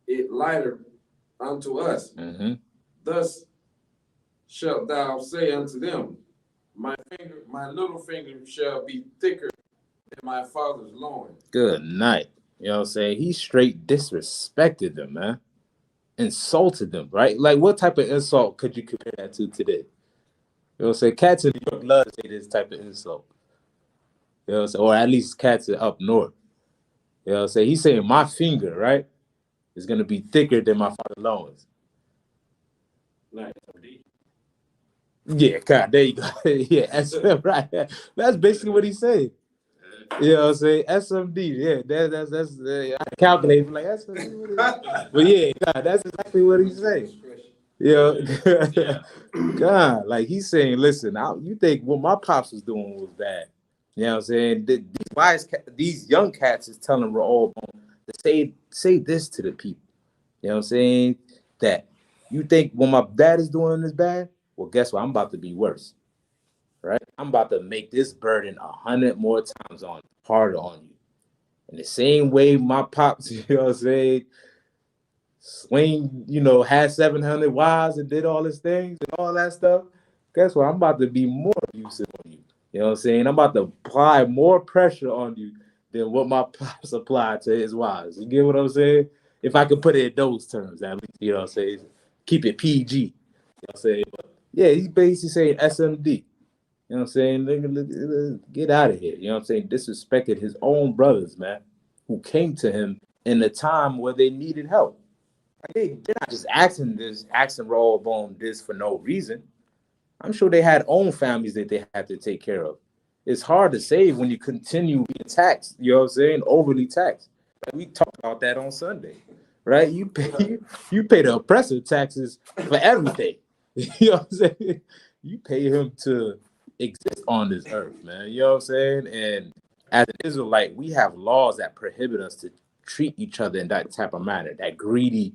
Speaker 2: it lighter unto us. Thus shalt thou say unto them, my little finger shall be thicker than my father's loin.
Speaker 1: Good night. You know what I'm saying? He straight disrespected them, man. Insulted them, right? Like, what type of insult could you compare that to today? You know what I'm saying? Cats in New York love to say this type of insult. You know what I'm saying? Or at least cats are up north. You know what I'm saying? He's saying my finger, right, is going to be thicker than my father's loins.
Speaker 2: Nice.
Speaker 1: Yeah, God, there you go. Yeah, that's right. That's basically what he's saying. You know what I'm saying? SMD. Yeah, that's I calculate like SMD. But yeah, God, that's exactly what he's saying. God, like he's saying, listen, you think what my pops was doing was bad. You know what I'm saying? These young cats is telling Rehoboam to say this to the people. You know what I'm saying? That you think what my dad is doing is bad? Well, guess what? I'm about to be worse. Right? I'm about to make this burden 100 more times harder on you. In the same way my pops, you know what I'm saying, had 700 wives and did all these things and all that stuff. Guess what? I'm about to be more abusive on you. You know what I'm saying? I'm about to apply more pressure on you than what my pops applied to his wives. You get what I'm saying? If I could put it in those terms, at least, you know what I'm saying? Keep it PG. You know what I'm saying? But yeah, he's basically saying SMD. You know what I'm saying? Get out of here. You know what I'm saying? Disrespected his own brothers, man, who came to him in a time where they needed help. They're not just asking Rehoboam this for no reason. I'm sure they had own families that they had to take care of. It's hard to save when you continue being taxed, you know what I'm saying? Overly taxed. We talked about that on Sunday. right? You pay the oppressor taxes for everything. You know what I'm saying? You pay him to exist on this earth, man. You know what I'm saying? And as an Israelite, we have laws that prohibit us to treat each other in that type of manner, that greedy,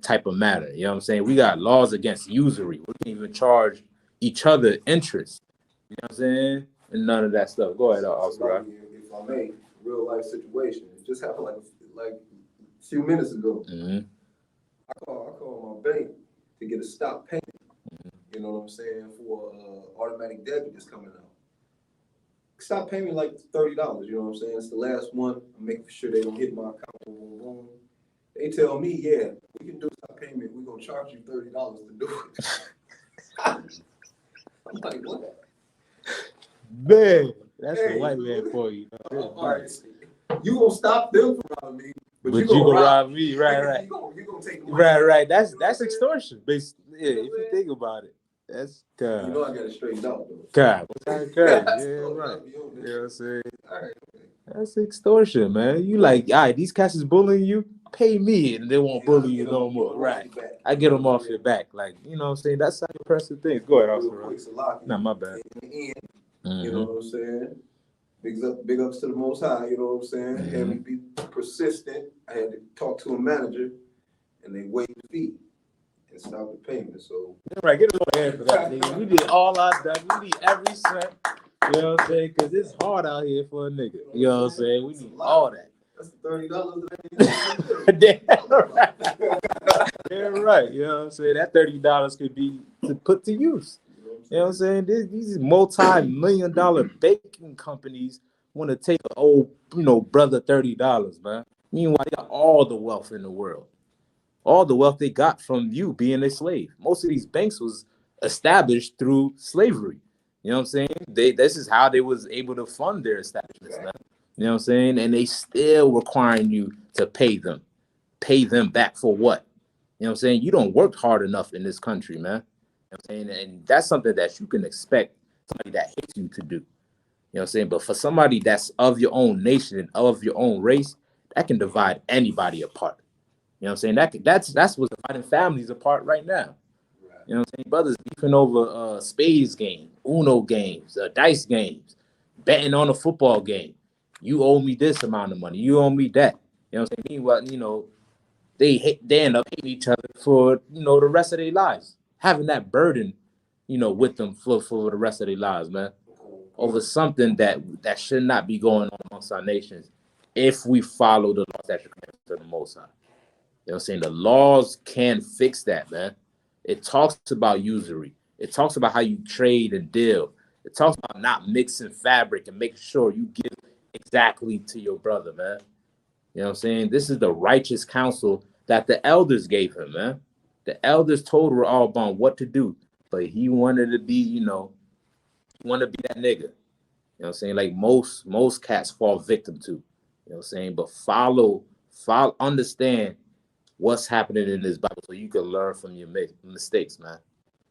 Speaker 1: type of manner. You know what I'm saying? We got laws against usury. We can even charge each other interest. You know what I'm saying? And none of that stuff. Go ahead, Oscar.
Speaker 5: If I may, real life situation. It just happened like a few minutes ago.
Speaker 1: Mm-hmm.
Speaker 5: I called my bank to get a stop payment. You know what I'm saying, for automatic debit that's coming out. Stop paying me like $30. You know what I'm saying? It's the last one. I'm making sure they don't hit my account. Boom, boom, boom. They tell me, yeah, we can do stop payment. We're gonna charge you $30 to do it. I'm like, what?
Speaker 1: Man, that's the white man for you.
Speaker 5: All right. You gonna stop them from robbing me, but you
Speaker 1: gonna
Speaker 5: gonna
Speaker 1: rob me, right?
Speaker 5: You gonna take the money.
Speaker 1: Right. That's extortion, basically. Yeah, if you think about it, that's God.
Speaker 5: You know I got it straightened out though.
Speaker 1: God, yeah, right. You know what I'm saying?
Speaker 5: All right.
Speaker 1: That's extortion, man. You like, all right, these cats is bullying you, pay me, and they won't bully you no more. Right. I get them off your back. Like, you know what I'm saying? That's how impressive things. Go ahead, Oscar.
Speaker 5: Nah,
Speaker 1: my bad.
Speaker 5: You know what I'm saying? Big ups to the Most High, you know what I'm saying? Had me be persistent. I had to talk to a manager, and they waived the fee and stopped the payment. So
Speaker 1: right, get a little hand for that, nigga. We did all our done. We need every cent. You know what I'm saying? Because it's hard out here for a nigga. You know what I'm saying? We need all that.
Speaker 5: That's $30.
Speaker 1: Damn right. You know what I'm saying? That $30 could be put to use. You know what I'm saying? These multi-million-dollar baking companies want to take an old, brother $30, man. Meanwhile, they got all the wealth in the world. All the wealth they got from you being a slave. Most of these banks was established through slavery. You know what I'm saying? This is how they was able to fund their establishments, man. You know what I'm saying? And they still requiring you to pay them. Pay them back for what? You know what I'm saying? You don't work hard enough in this country, man. You know what I'm saying? And that's something that you can expect somebody that hates you to do. You know what I'm saying? But for somebody that's of your own nation and of your own race, that can divide anybody apart. You know what I'm saying? That's what's dividing families apart right now. You know what I'm saying? Brothers beefing over spades game, Uno games, dice games, betting on a football game. You owe me this amount of money. You owe me that. You know what I'm saying? Meanwhile, they end up hating each other for, the rest of their lives. Having that burden, with them for the rest of their lives, man. Over something that should not be going on amongst our nations if we follow the laws that are to the Most High. You know what I'm saying? The laws can fix that, man. It talks about usury. It talks about how you trade and deal. It talks about not mixing fabric and making sure you give exactly to your brother, man. You know what I'm saying? This is the righteous counsel that the elders gave him, man. The elders told Rehoboam what to do, but he wanted to be, he wanted to be that nigga. You know what I'm saying? Like most cats fall victim to. You know what I'm saying? But follow, understand what's happening in this Bible so you can learn from your mistakes, man.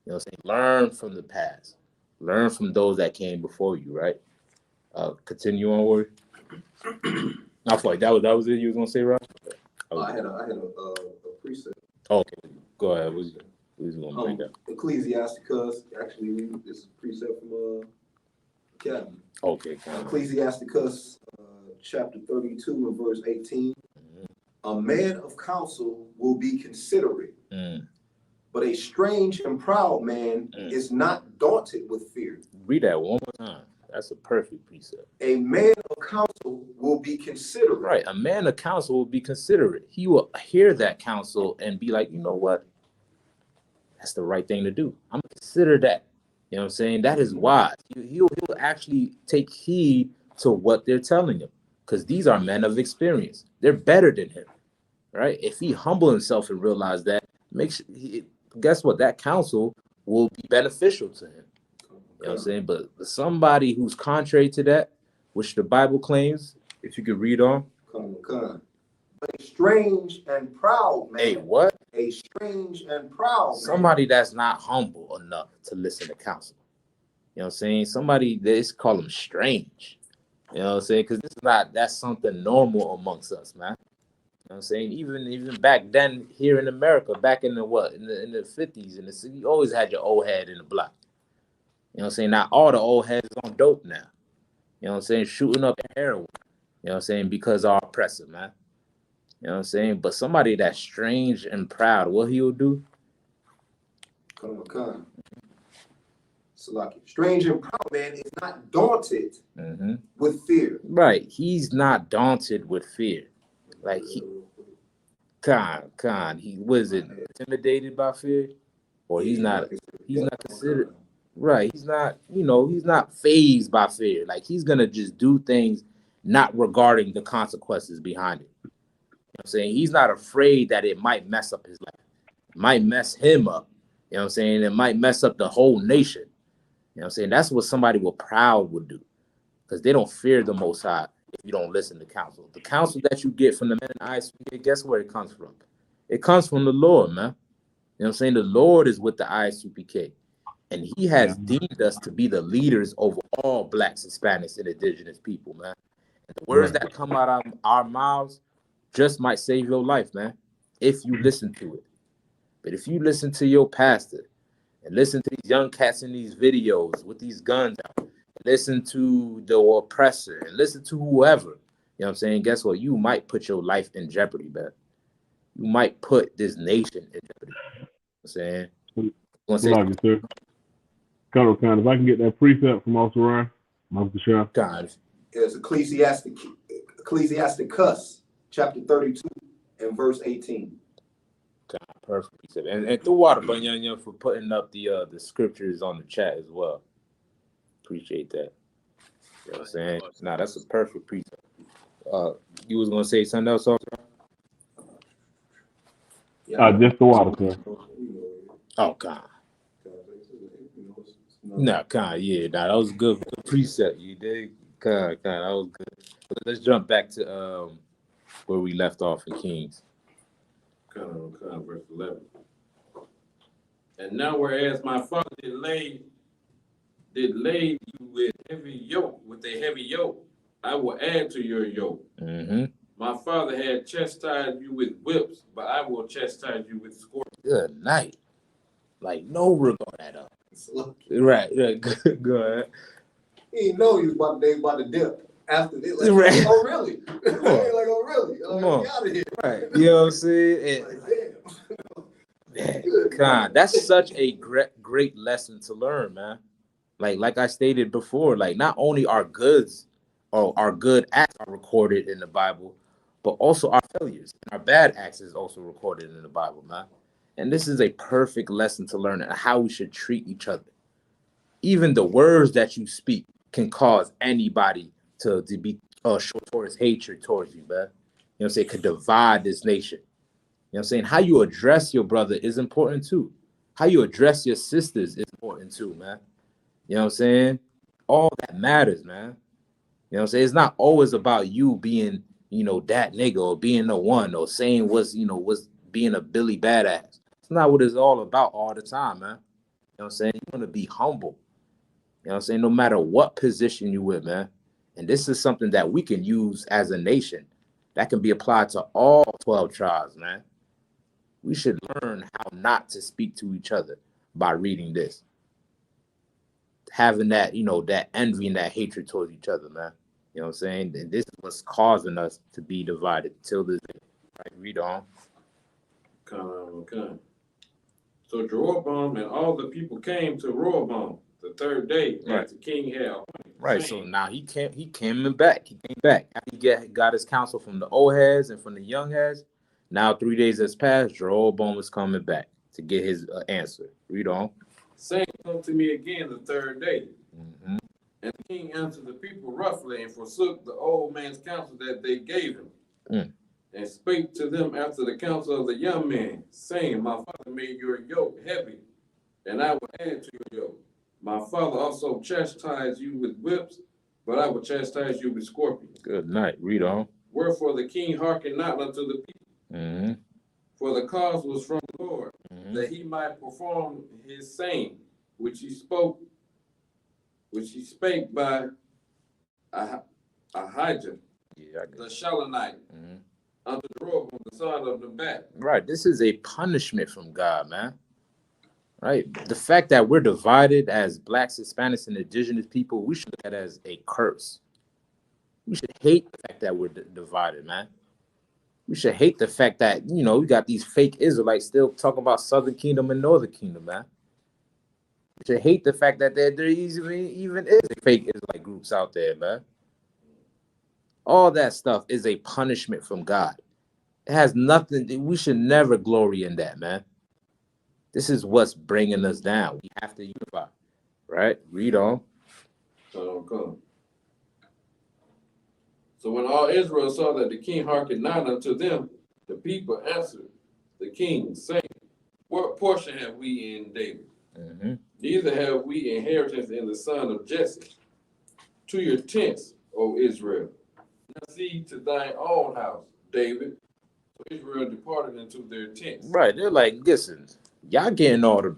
Speaker 1: You know what I'm saying? Learn from the past. Learn from those that came before you, right? Continue onward. I feel like that was it you was gonna say, Rob?
Speaker 5: I had a precept.
Speaker 1: Okay, go ahead. Who's gonna bring that?
Speaker 5: Ecclesiasticus. Actually, this is a precept from Academy.
Speaker 1: Okay.
Speaker 5: Ecclesiasticus, chapter 32 and verse 18. A man of counsel will be considerate, but a strange and proud man is not daunted with fear.
Speaker 1: Read that one more time. That's a perfect precept.
Speaker 5: A man of counsel will be considerate.
Speaker 1: Right. A man of counsel will be considerate. He will hear that counsel and be like, you know what? That's the right thing to do. I'm gonna consider that. You know what I'm saying? That is wise. He'll actually take heed to what they're telling him, because these are men of experience. They're better than him, right? If he humble himself and realize that, guess what? That counsel will be beneficial to him. You know what I'm saying? But somebody who's contrary to that, which the Bible claims, if you could read on.
Speaker 5: But a strange and proud man.
Speaker 1: Hey, what?
Speaker 5: A strange and proud man.
Speaker 1: Somebody that's not humble enough to listen to counsel. You know what I'm saying? Somebody, they call them strange. You know what I'm saying? Because that's something normal amongst us, man. know what I'm saying? Even back then here in America, back in the in the 50s, in the city, you always had your old head in the block. You know what I'm saying? Now all the old heads on dope now. You know what I'm saying? Shooting up heroin. You know what I'm saying? Because our oppressor, man. You know what I'm saying? But somebody that's strange and proud, what he'll do?
Speaker 5: Strange and proud, man, is not daunted with fear.
Speaker 1: Right. He's not daunted with fear. Like he he was it intimidated by fear? Or he's not considered right. He's not, he's not fazed by fear. Like he's gonna just do things not regarding the consequences behind it. You know what I'm saying? He's not afraid that it might mess up his life. It might mess him up. You know what I'm saying? It might mess up the whole nation. You know what I'm saying? That's what somebody with proud would do. Because they don't fear the Most High if you don't listen to counsel. The counsel that you get from the men in Isupk, guess where it comes from? It comes from the Lord, man. You know what I'm saying? The Lord is with the Isupk. And he has deemed us to be the leaders over all blacks, Hispanics, and indigenous people, man. And the words that come out of our mouths just might save your life, man, if you listen to it. But if you listen to your pastor and listen to these young cats in these videos with these guns out, listen to the oppressor and listen to whoever, you know what I'm saying? Guess what? You might put your life in jeopardy, man. You might put this nation in jeopardy. You know what I'm saying?
Speaker 4: Sir. Colonel, if I can get that precept from Officer Ryan, Officer Sheriff.
Speaker 5: God. It's Ecclesiasticus, chapter 32 and verse 18.
Speaker 1: God, perfect precept. And through water, Banyanya, for putting up the scriptures on the chat as well. Appreciate that. You know what I'm saying? Nah, that's a perfect precept. You was gonna say something else, Officer?
Speaker 4: Just the water, sir.
Speaker 1: Oh, God. Nah, that was good precept. You did, that was good. But let's jump back to where we left off in Kings.
Speaker 2: Verse 11. And now, whereas my father did lay you with a heavy yoke, I will add to your yoke. My father had chastised you with whips, but I will chastise you with scorpions.
Speaker 1: Good night. Like, no regard at all. Right. Go ahead.
Speaker 5: He didn't know you was about to dip after this. Like,
Speaker 1: right.
Speaker 5: Oh, really? Like, oh, really?
Speaker 1: Come on.
Speaker 5: Get out of here.
Speaker 1: Right. You know what I'm saying? God, that's such a great lesson to learn, man. Like I stated before, like not only our goods or our good acts are recorded in the Bible, but also our failures and our bad acts is also recorded in the Bible, man. And this is a perfect lesson to learn how we should treat each other. Even the words that you speak can cause anybody to be show towards hatred towards you, man. You know what I'm saying? Could divide this nation. You know what I'm saying? How you address your brother is important too. How you address your sisters is important too, man. You know what I'm saying? All that matters, man. You know what I'm saying? It's not always about you being, that nigga or being the one or saying what's being a Billy badass. It's not what it's all about all the time, man. You know what I'm saying? You want to be humble. You know what I'm saying? No matter what position you with, man. And this is something that we can use as a nation that can be applied to all 12 tribes, man. We should learn how not to speak to each other by reading this. Having that, that envy and that hatred towards each other, man. You know what I'm saying? And this is what's causing us to be divided till this day. Right, read on.
Speaker 2: Okay. So Jeroboam and all the people came to Rehoboam the third day as the king had appointed.
Speaker 1: Right. So now he came back. He came back. After he got his counsel from the old heads and from the young heads. Now 3 days has passed. Jeroboam is coming back to get his answer. Read on.
Speaker 2: Saying, come to me again the third day. And the king answered the people roughly and forsook the old man's counsel that they gave him. And spake to them after the counsel of the young man, saying, my father made your yoke heavy, and I will add to your yoke. My father also chastised you with whips, but I will chastise you with scorpions.
Speaker 1: Good night. Read on.
Speaker 2: Wherefore the king hearkened not unto the people. For the cause was from the Lord, that he might perform his saying, which he spake by Ahijah, the Shilonite, unto Jeroboam the son of Nebat.
Speaker 1: Right. This is a punishment from God, man. Right. The fact that we're divided as blacks, Hispanics, and indigenous people, we should look at that as a curse. We should hate the fact that we're divided, man. We should hate the fact that, we got these fake Israelites still talking about Southern Kingdom and Northern Kingdom, man. We should hate the fact that there even is fake Israelite groups out there, man. All that stuff is a punishment from God. It has nothing. We should never glory in that, man. This is what's bringing us down. We have to unify, right? Read on.
Speaker 2: So when all Israel saw that the king hearkened not unto them, the people answered the king, saying, what portion have we in David?
Speaker 1: Mm-hmm.
Speaker 2: Neither have we inheritance in the son of Jesse. To your tents, O Israel. Now see to thine own house, David. So Israel departed into their tents.
Speaker 1: Right. They're like, listen, y'all getting all the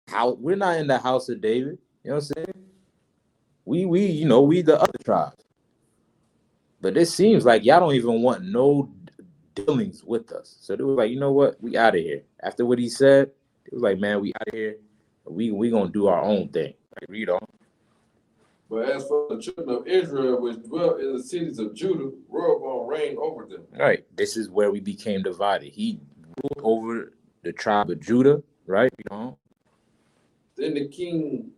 Speaker 1: house. We're not in the house of David. You know what I'm saying? We the other tribes. But it seems like y'all don't even want no dealings with us. So they were like, you know what? We out of here. After what he said, it was like, man, we out of here. We gonna do our own thing. Like, read on.
Speaker 2: But as for the children of Israel, which dwelt in the cities of Judah, Rehoboam reigned over them.
Speaker 1: Right. This is where we became divided. He ruled over the tribe of Judah, right?
Speaker 2: Then King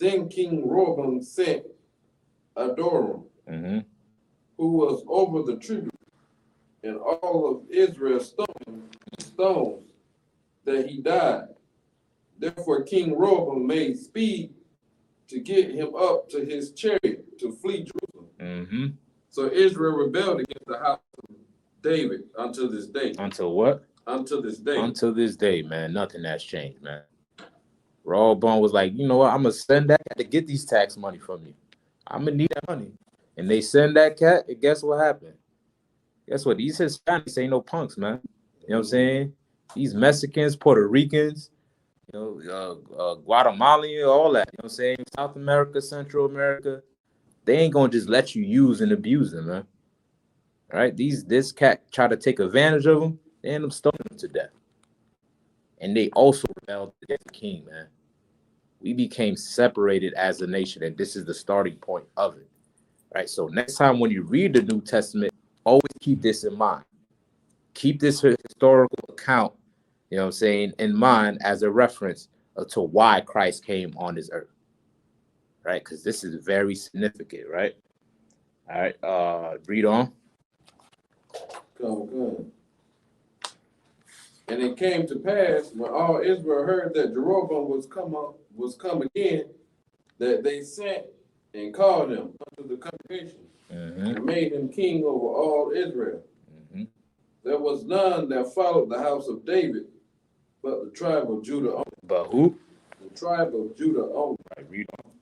Speaker 2: Rehoboam sent Adoram,
Speaker 1: Mm-hmm.
Speaker 2: who was over the tribute, and all of Israel stones that he died. Therefore King Rehoboam made speed to get him up to his chariot to flee Jerusalem.
Speaker 1: Mm-hmm.
Speaker 2: So Israel rebelled against the house of David until this day.
Speaker 1: Until what?
Speaker 2: Until this day.
Speaker 1: Until this day, man. Nothing has changed, man. Rehoboam was like, you know what? I'm gonna send that cat to get these tax money from you. I'm gonna need that money. And they send that cat, and guess what happened? Guess what? These Hispanics ain't no punks, man. You know what I'm saying? These Mexicans, Puerto Ricans, Guatemalan, all that. You know what I'm saying? South America, Central America, they ain't gonna just let you use and abuse them, man. All right? This cat try to take advantage of them, they end up stoning them to death. And they also rebelled against the king, man. We became separated as a nation, and this is the starting point of it. Right? So next time when you read the New Testament, always keep this in mind. Keep this historical account, you know what I'm saying, in mind as a reference to why Christ came on this earth. Right? Because this is very significant, right? All right, read on.
Speaker 2: Come. And it came to pass when all Israel heard that Jeroboam was come again, that they sent and called him unto the congregation, and made him king over all Israel. Mm-hmm. There was none that followed the house of David, but the tribe of Judah only.
Speaker 1: But who?
Speaker 2: The tribe of Judah only.
Speaker 1: Right, read on.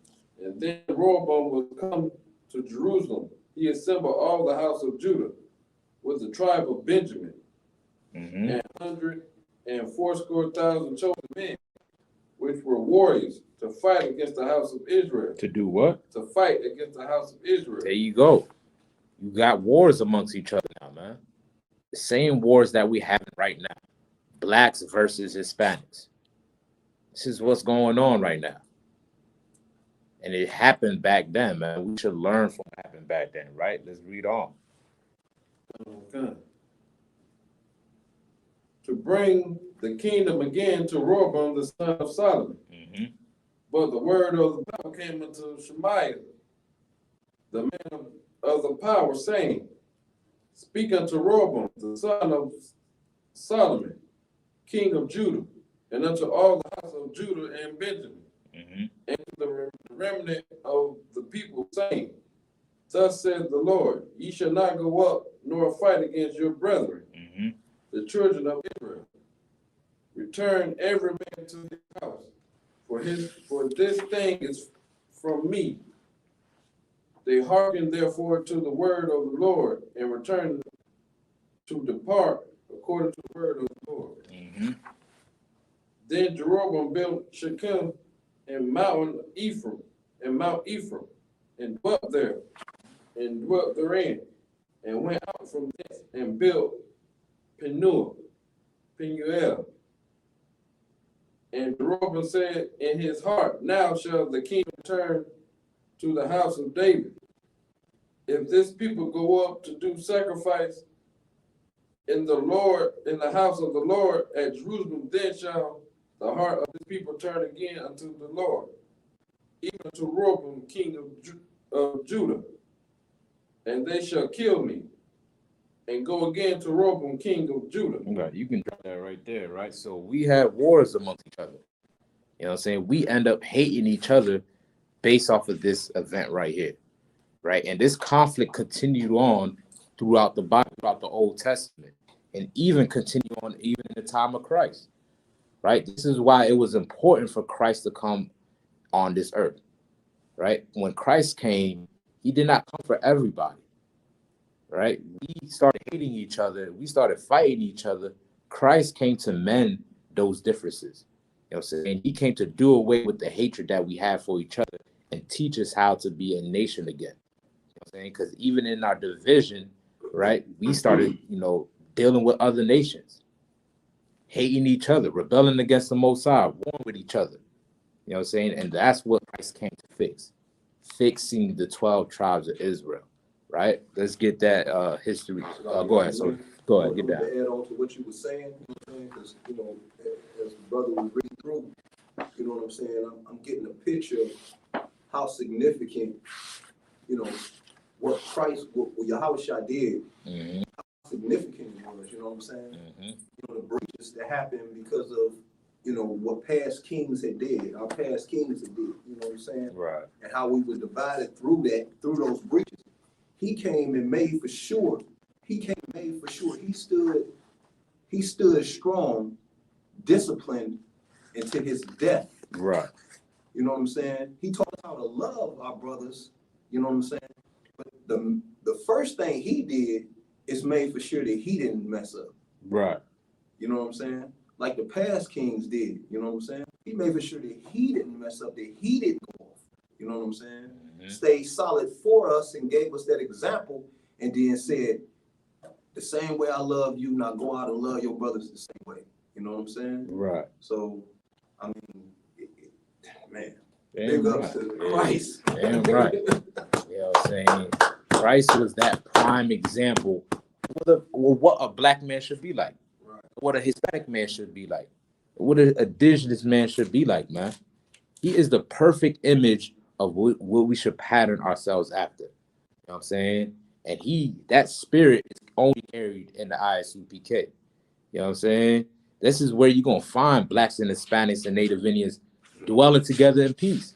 Speaker 2: And then Rehoboam was come to Jerusalem. He assembled all the house of Judah with the tribe of Benjamin, and 180,000 chosen men, which were warriors, to fight against the house of Israel.
Speaker 1: To do what?
Speaker 2: To fight against the house of Israel.
Speaker 1: There you go. You got wars amongst each other now, man. The same wars that we have right now. Blacks versus Hispanics. This is what's going on right now. And it happened back then, man. We should learn from what happened back then, right? Let's read on.
Speaker 2: Okay. To bring the kingdom again to Rehoboam the son of Solomon. Mm-hmm. But the word of the Bible came unto Shemaiah, the man of the power, saying, speak unto Rehoboam the son of Solomon, king of Judah, and unto all the house of Judah and Benjamin, and to the remnant of the people, saying, thus saith the Lord, ye shall not go up nor fight against your brethren, the children of Israel. Return every man to his house, for this thing is from me. They hearken therefore to the word of the Lord, and return to depart according to the word of the Lord. Then Jeroboam built Shechem and Mount Ephraim, and dwelt therein. and went out from thence and built Penuel. And Jeroboam said in his heart, now shall the kingdom turn to the house of David. If this people go up to do sacrifice in the house of the Lord at Jerusalem, then shall the heart of this people turn again unto the Lord, even to Rehoboam, king of Judah, and they shall kill me, and go again to Rehoboam, king of Judah.
Speaker 1: Okay, you can drop that right there, right? So we have wars amongst each other. You know what I'm saying? We end up hating each other based off of this event right here, right? And this conflict continued on throughout the Bible, throughout the Old Testament, and even continue on even in the time of Christ, right? This is why it was important for Christ to come on this earth, right? When Christ came, he did not come for everybody, right? We started hating each other. We started fighting each other. Christ came to mend those differences. You know what I'm saying? He came to do away with the hatred that we have for each other and teach us how to be a nation again. You know what I'm saying? Because even in our division, right, we started, dealing with other nations, hating each other, rebelling against the Most High, warring with each other. You know what I'm saying? And that's what Christ came to fix, fixing the 12 tribes of Israel, right? Let's get that history. Go ahead. So go ahead, get that.
Speaker 5: To add on to what you were saying, because, as the brother was reading through, you know what I'm saying? I'm getting a picture of how significant, what Yahushua did, how significant it was, you know what I'm saying? The breaches that happened because of, what past kings had did, our past kings had did, you know what I'm saying?
Speaker 1: Right.
Speaker 5: And how we were divided through those breaches. He came and made for sure. He stood strong, disciplined until his death.
Speaker 1: Right.
Speaker 5: You know what I'm saying? He taught us how to love our brothers. You know what I'm saying? But the first thing he did is made for sure that he didn't mess up.
Speaker 1: Right.
Speaker 5: You know what I'm saying? Like the past kings did. You know what I'm saying? He made for sure that he didn't mess up, that he didn't go off. You know what I'm saying? Stayed solid for us and gave us that example, and then said, the same way I love you, now go out and love your brothers the same way. You know what I'm saying?
Speaker 1: Right.
Speaker 5: So, I mean, man,
Speaker 1: damn
Speaker 5: big
Speaker 1: right.
Speaker 5: ups to Christ.
Speaker 1: Damn right. You know what I'm saying? Christ was that prime example of what a black man should be like,
Speaker 5: Right.
Speaker 1: what a Hispanic man should be like, what an indigenous man should be like, man. He is the perfect image of what we should pattern ourselves after. You know what I'm saying? And that spirit is only carried in the Isupk. You know what I'm saying? This is where you're going to find blacks and Hispanics and Native Indians dwelling together in peace.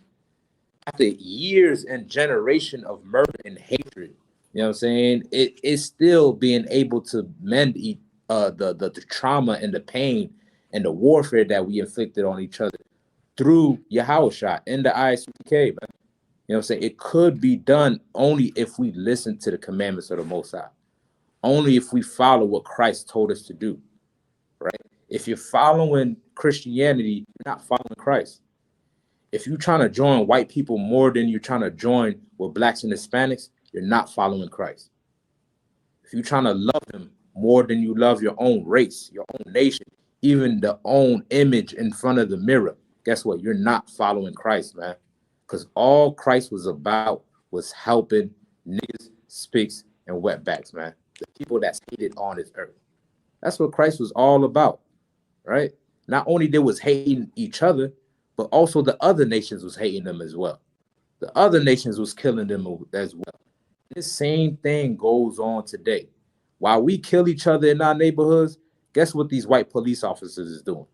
Speaker 1: After years and generation of murder and hatred, you know what I'm saying? It is still being able to mend the trauma and the pain and the warfare that we inflicted on each other through Yahushua in the Isupk, man. You know what I'm saying? It could be done only if we listen to the commandments of the Most High. Only if we follow what Christ told us to do, right? If you're following Christianity, you're not following Christ. If you're trying to join white people more than you're trying to join with blacks and Hispanics, you're not following Christ. If you're trying to love them more than you love your own race, your own nation, even the own image in front of the mirror, guess what? You're not following Christ, man. Because all Christ was about was helping niggas, spics, and wetbacks, man. The people that's hated on this earth. That's what Christ was all about, right? Not only they was hating each other, but also the other nations was hating them as well. The other nations was killing them as well. This same thing goes on today. While we kill each other in our neighborhoods, guess what these white police officers is doing?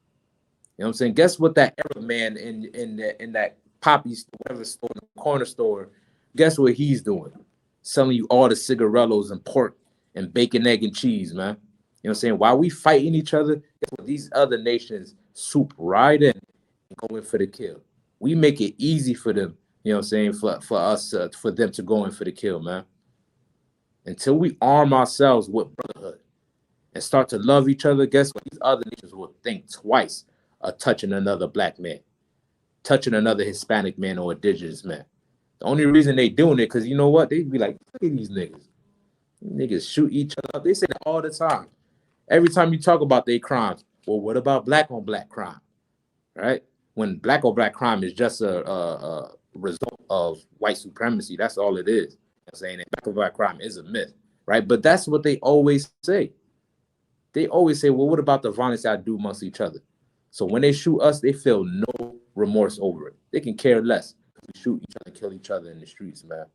Speaker 1: You know what I'm saying? Guess what that Arab man in that poppy whatever store, corner store, guess what he's doing? Selling you all the cigarellos and pork and bacon, egg, and cheese, man. You know what I'm saying? While we fighting each other, guess what? These other nations swoop right in and go in for the kill. We make it easy for them, you know what I'm saying, for us, for them to go in for the kill, man. Until we arm ourselves with brotherhood and start to love each other, guess what? These other nations will think twice of touching another black man, touching another Hispanic man or indigenous man. The only reason they doing it, because you know what? They be like, look at these niggas. Niggas shoot each other up. They say that all the time. Every time you talk about their crimes, well, what about black on black crime? Right? When black on black crime is just a result of white supremacy, that's all it is. I'm saying that black on black crime is a myth, right? But that's what they always say. They always say, well, what about the violence I do amongst each other? So when they shoot us, they feel no remorse over it. They can care less. We shoot each other, kill each other in the streets, man.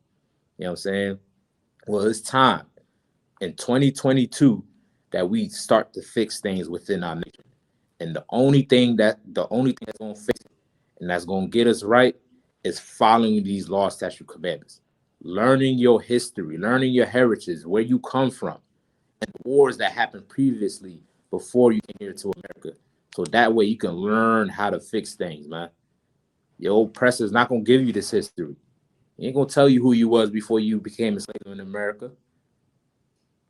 Speaker 1: You know what I'm saying? Well, it's time in 2022 that we start to fix things within our nation. And the only thing that's going to fix it and that's going to get us right is following these laws, statute, commandments, learning your history, learning your heritage, where you come from, and the wars that happened previously before you came here to America. So that way you can learn how to fix things, man. Your oppressor's not going to give you this history. He ain't going to tell you who you was before you became a slave in America.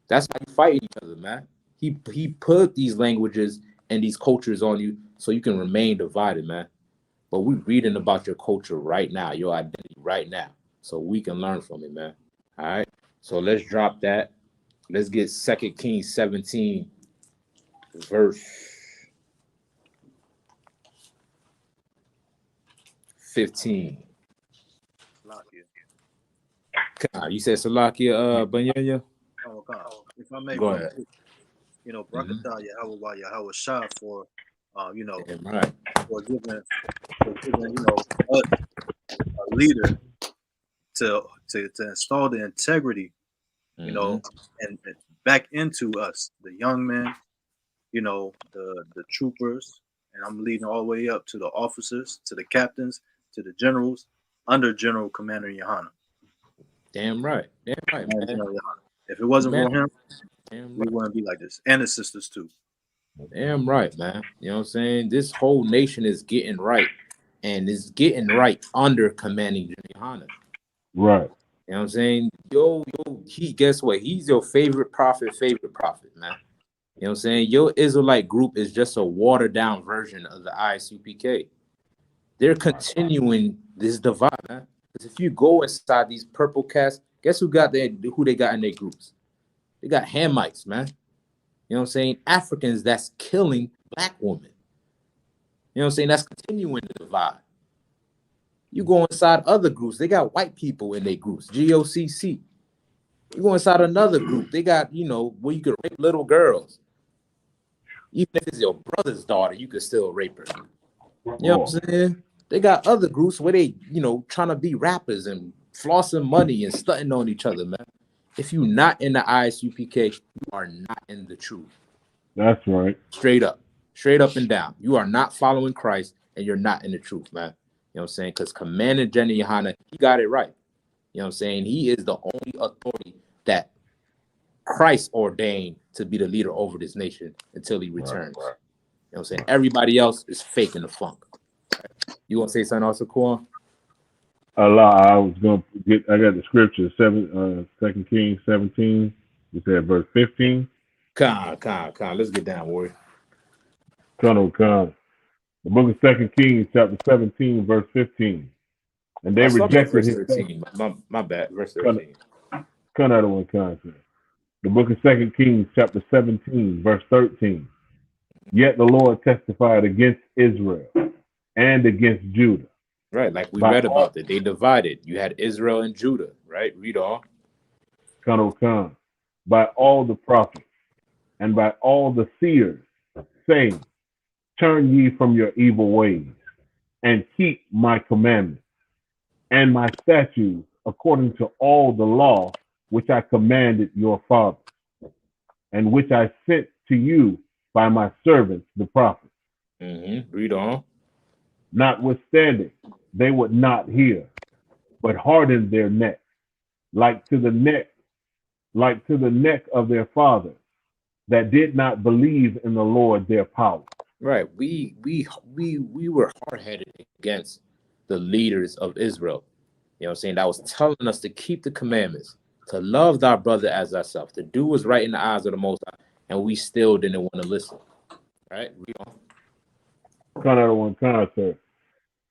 Speaker 1: That's how you fight each other, man. He put these languages and these cultures on you so you can remain divided, man. But we're reading about your culture right now, your identity right now, so we can learn from it, man. All right. So let's drop that. Let's get 2 Kings 17, verse 15. You said Salakia, Banyanya?
Speaker 3: If I may,
Speaker 1: Go
Speaker 3: real
Speaker 1: ahead.
Speaker 3: quick, Brakatah Yahweh Yahweh Shah for,
Speaker 1: Right.
Speaker 3: for giving, us a leader to install the integrity, and back into us, the young men, the troopers, and I'm leading all the way up to the officers, to the captains, to the generals, under General Commander Yohana.
Speaker 1: Damn right, man.
Speaker 3: If it wasn't for him, we
Speaker 1: right.
Speaker 3: wouldn't be like this, and the sisters too.
Speaker 1: Damn right, man. You know what I'm saying? This whole nation is getting right, and it's getting right under commanding Yohana.
Speaker 4: Right.
Speaker 1: You know what I'm saying? Guess what? He's your favorite prophet, man. You know what I'm saying? Your Israelite group is just a watered down version of the Isupk. They're continuing this divide, man. Because if you go inside these purple casts, guess who they got in their groups? They got Hamites, man. You know what I'm saying? Africans that's killing black women. You know what I'm saying? That's continuing the divide. You go inside other groups, they got white people in their groups, GOCC. You go inside another group, they got, where you could rape little girls. Even if it's your brother's daughter, you could still rape her. You know what I'm saying? They got other groups where they, trying to be rappers and flossing money and stunting on each other, man. If you're not in the ISUPK, you are not in the truth.
Speaker 4: That's right.
Speaker 1: Straight up and down. You are not following Christ and you're not in the truth, man. You know what I'm saying? Because Commander Jenny Yohana, he got it right. You know what I'm saying? He is the only authority that Christ ordained to be the leader over this nation until he returns. Right. You know what I'm saying? Everybody else is faking the funk. Right? You want to say something also, Quan?
Speaker 4: Allah, I got the scripture, 2 Kings 17. You said verse 15.
Speaker 1: Con. Let's get down, warrior.
Speaker 4: Con. The book of 2 Kings, chapter 17, verse 15. And they rejected his
Speaker 1: 13. My bad, verse 13.
Speaker 4: The book of 2 Kings, chapter 17, verse 13. Yet the Lord testified against Israel and against Judah.
Speaker 1: Right, like we read about it. They divided. You had Israel and Judah, right? Read on.
Speaker 4: Con. By all the prophets and by all the seers, saying, turn ye from your evil ways and keep my commandments and my statutes according to all the law which I commanded your fathers, and which I sent to you by my servants, the prophets.
Speaker 1: Read on.
Speaker 4: Notwithstanding, they would not hear, but hardened their neck, like to the neck of their fathers, that did not believe in the Lord their power.
Speaker 1: Right. We were hard-headed against the leaders of Israel. You know what I'm saying? That was telling us to keep the commandments, to love thy brother as thyself, to do what's right in the eyes of the Most High, and we still didn't want to listen. Right? Read on.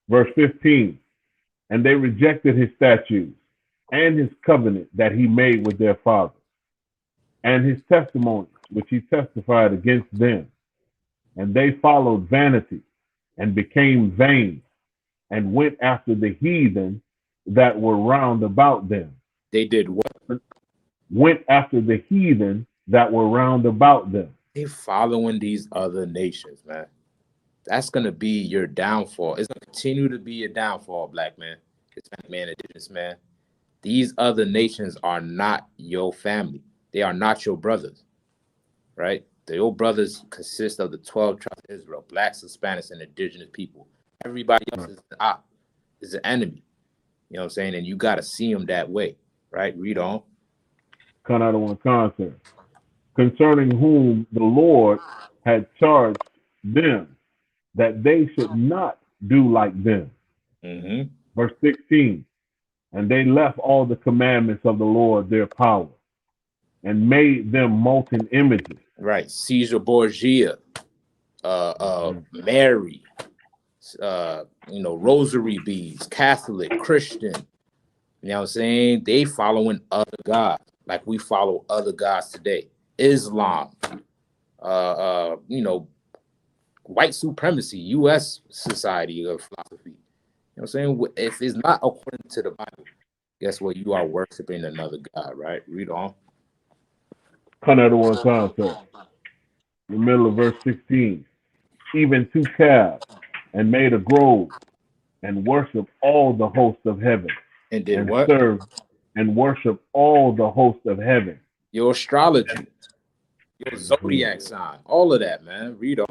Speaker 4: Verse 15. And they rejected his statutes and his covenant that he made with their fathers, and his testimonies, which he testified against them. And they followed vanity and became vain and went after the heathen that were round about them.
Speaker 1: They did what?
Speaker 4: Went after the heathen that were round about them.
Speaker 1: They following these other nations, man. That's gonna be your downfall. It's gonna continue to be your downfall, black man, Hispanic man, indigenous man. These other nations are not your family. They are not your brothers, right? Your brothers consist of the 12 tribes of Israel, blacks, Hispanics, and indigenous people. Everybody else is an enemy. You know what I'm saying? And you got to see them that way, right? Read on.
Speaker 4: Cut out of one concept. Concerning whom the Lord had charged them that they should not do like them.
Speaker 1: Mm-hmm.
Speaker 4: Verse 16. And they left all the commandments of the Lord their power and made them molten images.
Speaker 1: Right. Caesar Borgia, Mary, rosary beads, Catholic, Christian. You know what I'm saying? They following other gods like we follow other gods today. Islam, white supremacy, U.S. society of philosophy. You know what I'm saying? If it's not according to the Bible, guess what? You are worshiping another god, right? Read on.
Speaker 4: Cut out of one concept. In the middle of verse 16. Even two calves and made a grove and worship all the hosts of heaven.
Speaker 1: And did
Speaker 4: and
Speaker 1: what?
Speaker 4: serve and worship all the hosts of heaven.
Speaker 1: Your astrology, your zodiac sign, all of that, man. Read on.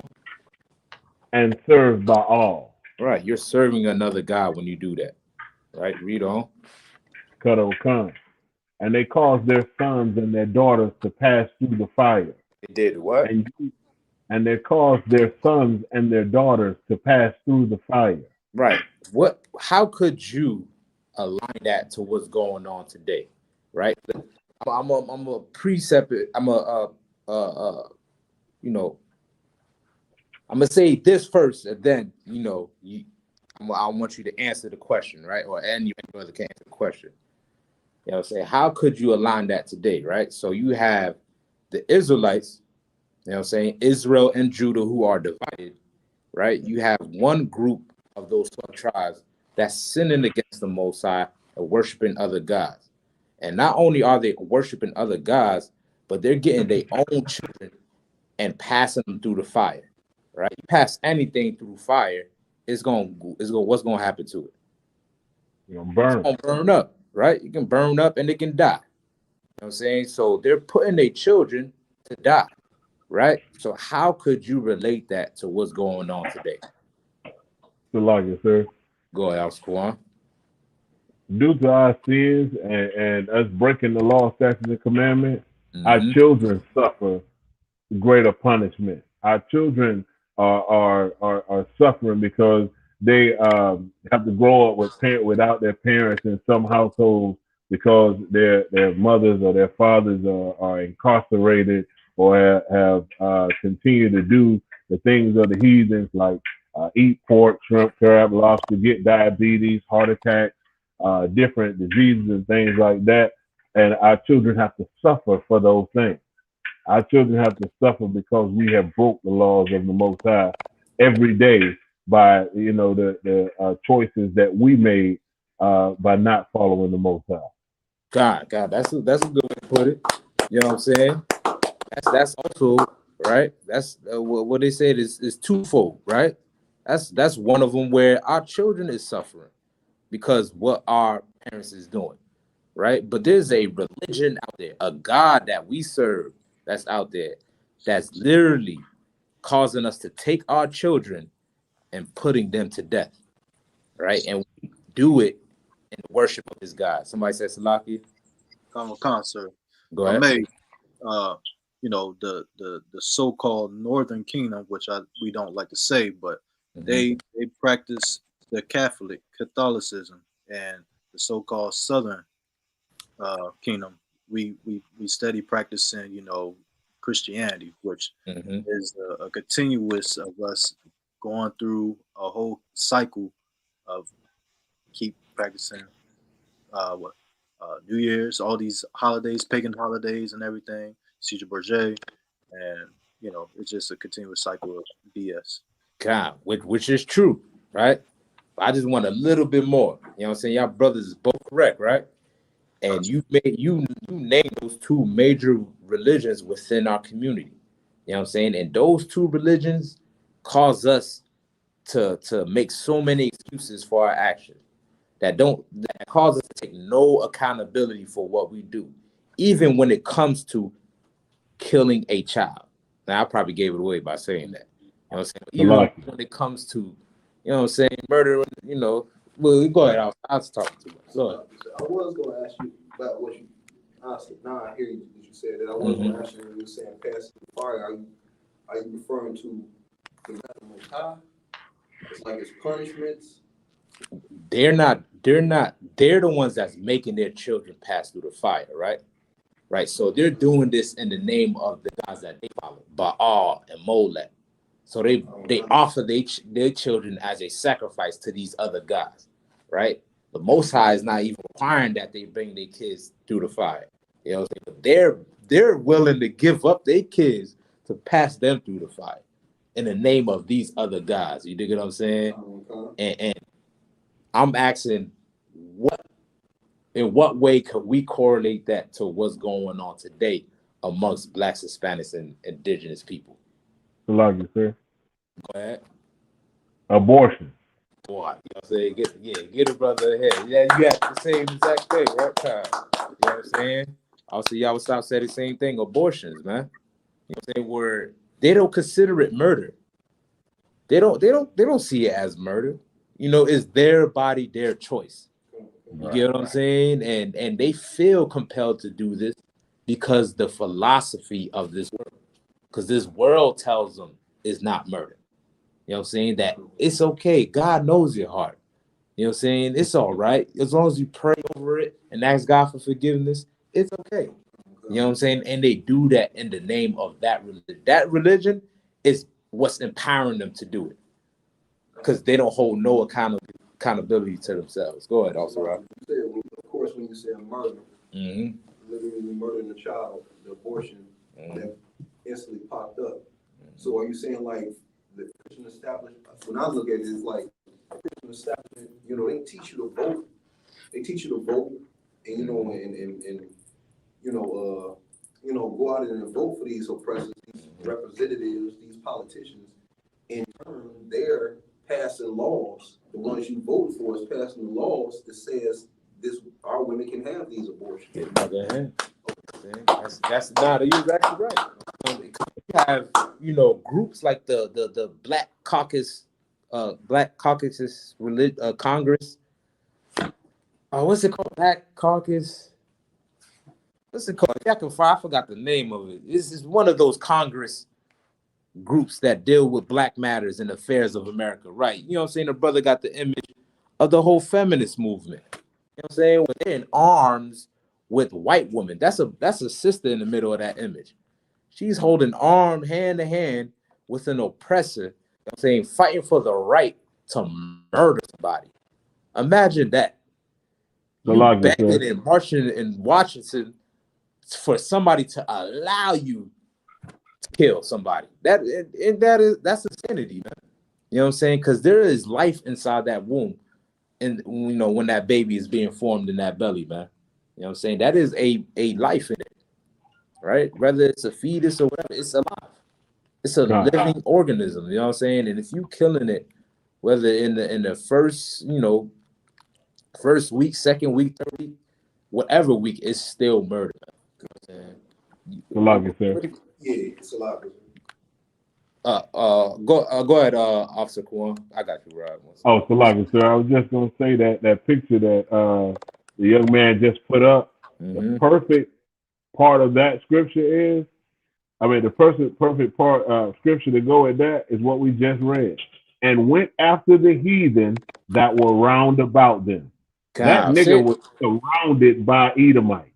Speaker 4: And serve Baal.
Speaker 1: Right. You're serving another god when you do that. Right. Read on.
Speaker 4: Cut over con. And they caused their sons and their daughters to pass through the fire.
Speaker 1: They did what?
Speaker 4: And they caused their sons and their daughters to pass through the fire.
Speaker 1: Right. How could you align that to what's going on today? Right. I'm a precept it. I'm gonna say this first, and then I want you to answer the question, right? Or any other can answer the question. You know, say how could you align that today, right? So you have the Israelites, you know, saying Israel and Judah who are divided, right? You have one group of those 12 tribes that's sinning against the Most High and worshiping other gods. And not only are they worshiping other gods, but they're getting their own children and passing them through the fire, right? You pass anything through fire, what's going to happen to it?
Speaker 4: You're gonna burn.
Speaker 1: It's going to burn up, right? You can burn up and it can die. You know what I'm saying? So they're putting their children to die, right? So how could you relate that to what's going on today?
Speaker 4: Still like it, sir.
Speaker 1: Go ahead, Alsquan.
Speaker 4: Due to our sins and us breaking the law, statutes, and commandments, our children suffer greater punishment. Our children are suffering because they have to grow up without their parents in some households because their mothers or their fathers are incarcerated or have continued to do the things of the heathens like eat pork, shrimp, crab, lobster, get diabetes, heart attacks, different diseases and things like that. And our children have to suffer for those things. Our children have to suffer because we have broke the laws of the Most High every day by the choices that we made by not following the Most High.
Speaker 1: God, that's a good way to put it. You know what I'm saying? That's also right. That's what they said is twofold, right? That's one of them where our children is suffering because what our parents is doing, right? But there's a religion out there, a God that we serve that's out there that's literally causing us to take our children and putting them to death, right? And we do it in the worship of this God. Somebody said Salaki.
Speaker 3: Sir.
Speaker 1: Go
Speaker 3: I
Speaker 1: ahead.
Speaker 3: may, the so-called Northern Kingdom, which we don't like to say, but they practice the Catholicism, and the so-called Southern Kingdom, we study practicing, Christianity, which is a continuous of us going through a whole cycle of keep practicing New Year's, all these holidays, pagan holidays and everything, Caesar Borgia, and it's just a continuous cycle of BS.
Speaker 1: God, which is true, right? I just want a little bit more. You know what I'm saying? Y'all brothers is both correct, right? And you name those two major religions within our community. You know what I'm saying? And those two religions cause us to make so many excuses for our actions that cause us to take no accountability for what we do, even when it comes to killing a child. Now I probably gave it away by saying that. You know what I'm saying? Even when it comes to, you know what I'm saying, murder, well, go ahead. I was talking too much. Go ahead.
Speaker 5: I was going to ask you about what you honestly. Now I hear you. What you said that I was going to ask you when you were saying pass the fire. Are you referring to the Most High? It's like it's punishments.
Speaker 1: They're not. They're the ones that's making their children pass through the fire, right? Right. So they're doing this in the name of the gods that they follow, Baal and Molech. So they offer their children as a sacrifice to these other gods, right? The Most High is not even requiring that they bring their kids through the fire. You know, but they're willing to give up their kids to pass them through the fire in the name of these other gods. You dig what I'm saying? And I'm asking, in what way could we correlate that to what's going on today amongst Blacks, Hispanics, and indigenous people?
Speaker 4: Salakia, sir.
Speaker 1: Go ahead.
Speaker 4: Abortion.
Speaker 1: Boy, you know what I'm saying? Get a brother ahead. Yeah, you got the same exact thing, right? Time. You know what I'm saying? Also, y'all would stop saying the same thing. Abortions, man. You know what I'm saying? Where they don't consider it murder. They don't see it as murder. You know, it's their body, their choice. You get what I'm saying? And they feel compelled to do this because the philosophy of this world. Because this world tells them it's not murder. You know what I'm saying? That it's okay. God knows your heart. You know what I'm saying? It's all right. As long as you pray over it and ask God for forgiveness, it's okay. You know what I'm saying? And they do that in the name of that religion. That religion is what's empowering them to do it. Because they don't hold no accountability to themselves. Go ahead, also, Rob.
Speaker 5: Of course, when you say murder, literally murdering a child, the abortion that instantly popped up. So are you saying like the Christian establishment? When I look at it, it's like a Christian establishment. You know, they teach you to vote. They teach you to vote, and go out and vote for these oppressors, these representatives, these politicians. In turn, they're passing laws. The ones you voted for is passing the laws that says our women can have these abortions.
Speaker 1: That's not. You're exactly right. You have groups like the Black Caucus, Congress. What's it called? Black Caucus. What's it called? I forgot the name of it. This is one of those Congress groups that deal with Black matters and affairs of America, right? You know what I'm saying? The brother got the image of the whole feminist movement. You know what I'm saying? When they're in arms with white women, that's a sister in the middle of that image. She's holding arm hand to hand with an oppressor. You know what I'm saying? Fighting for the right to murder somebody. Imagine that. You begging and marching in Washington for somebody to allow you to kill somebody. That's insanity, man. You know what I'm saying? Because there is life inside that womb, and when that baby is being formed in that belly, man. You know what I'm saying? That is a life in it, right? Whether it's a fetus or whatever, it's alive. It's a living organism. You know what I'm saying? And if you killing it, whether in the first week, second week, third week, whatever week, it's still murder. You know what I'm saying?
Speaker 5: Yeah, it's a lot.
Speaker 1: Go ahead, Officer Kwan. I got you, Rob.
Speaker 4: Oh, Salakia, sir. I was just gonna say that picture that the young man just put up. The perfect part of that scripture is, the perfect part scripture to go with that is what we just read. And went after the heathen that were round about them. That nigga was surrounded by Edomites.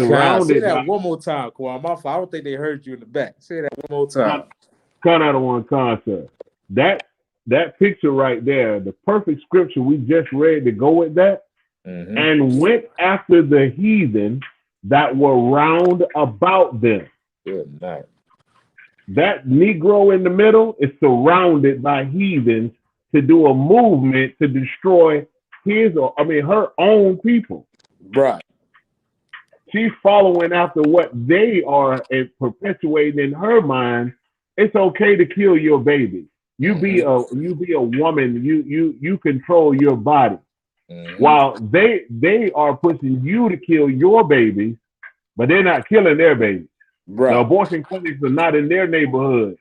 Speaker 1: Say that one more time, Kwan. My fault. I don't think they heard you in the back. Say that one more time.
Speaker 4: Cut out of one concept. That picture right there, the perfect scripture we just read to go with that, and went after the heathen that were round about them.
Speaker 1: Good night.
Speaker 4: That Negro in the middle is surrounded by heathens to do a movement to destroy her own people.
Speaker 1: Right.
Speaker 4: She's following after what they are and perpetuating in her mind. It's okay to kill your baby. You be a woman. You control your body. While they are pushing you to kill your babies, but they're not killing their babies.
Speaker 1: Right.
Speaker 4: The abortion clinics are not in their neighborhood.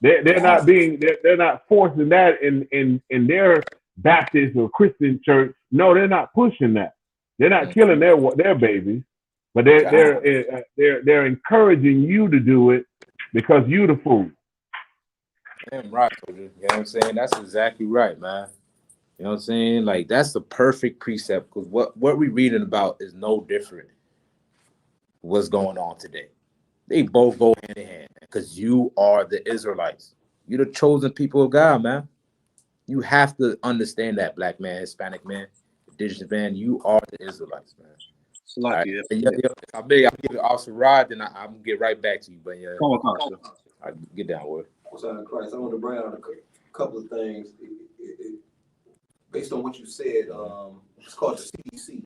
Speaker 4: They're not forcing that in their Baptist or Christian church. No, they're not pushing that. They're not killing their babies, but they're encouraging you to do it because you the fool.
Speaker 1: Damn right, soldier. You know what I'm saying? That's exactly right, man. You know what I'm saying? Like, that's the perfect precept, because what we're reading about is no different what's going on today. They both go hand in hand, because you are the Israelites. You're the chosen people of God, man. You have to understand that, black man, Hispanic man, indigenous man. You are the Israelites, man. All right. I'll give it Officer Rod, then I'm going to get right back to you. But yeah, I'll get down with it.
Speaker 5: Son of Christ, I want to bring out a couple of things. Based on what you said, it's called the CBC,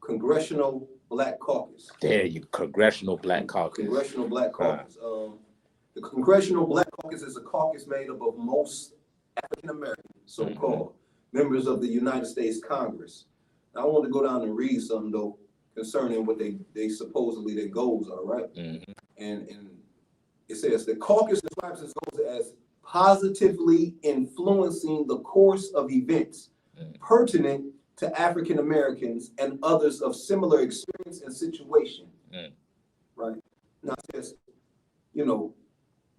Speaker 5: Congressional Black Caucus.
Speaker 1: There you, Congressional Black Caucus.
Speaker 5: Congressional Black Caucus. The Congressional Black Caucus is a caucus made up of most African American, so-called members of the United States Congress. Now, I want to go down and read something though concerning what they supposedly their goals are, right? And it says the caucus describes its goals as positively influencing the course of events pertinent to African Americans and others of similar experience and situation. Right? Now it says,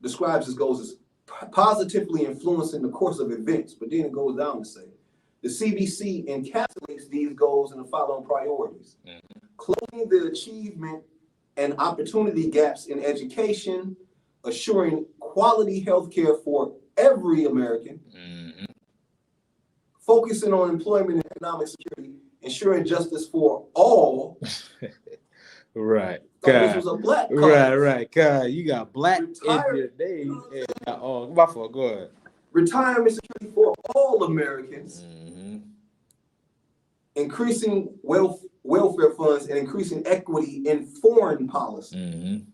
Speaker 5: describes its goals as positively influencing the course of events, but then it goes down to say, the CBC encapsulates these goals in the following priorities. Closing the achievement and opportunity gaps in education, assuring quality health care for every American, focusing on employment and economic security, ensuring justice for all.
Speaker 1: Right.
Speaker 5: This was a black caucus.
Speaker 1: Right. God, you got black in your name. My fault. Go ahead.
Speaker 5: Retirement security for all Americans, increasing welfare funds, and increasing equity in foreign policy.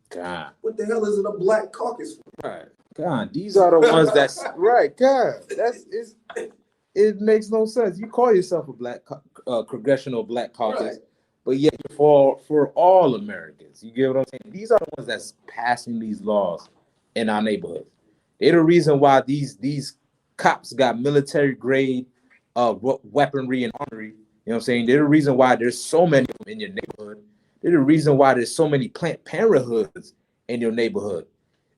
Speaker 1: God.
Speaker 5: What the hell is it a black caucus for?
Speaker 1: Right. God, these are the ones that's right. God, it makes no sense. You call yourself a black Congressional Black Caucus, right, but yet for all Americans. You get what I'm saying? These are the ones that's passing these laws in our neighborhood. They're the reason why these cops got military grade weaponry and armory. You know what I'm saying? They're the reason why there's so many of them in your neighborhood. They're the reason why there's so many Planned Parenthoods in your neighborhood.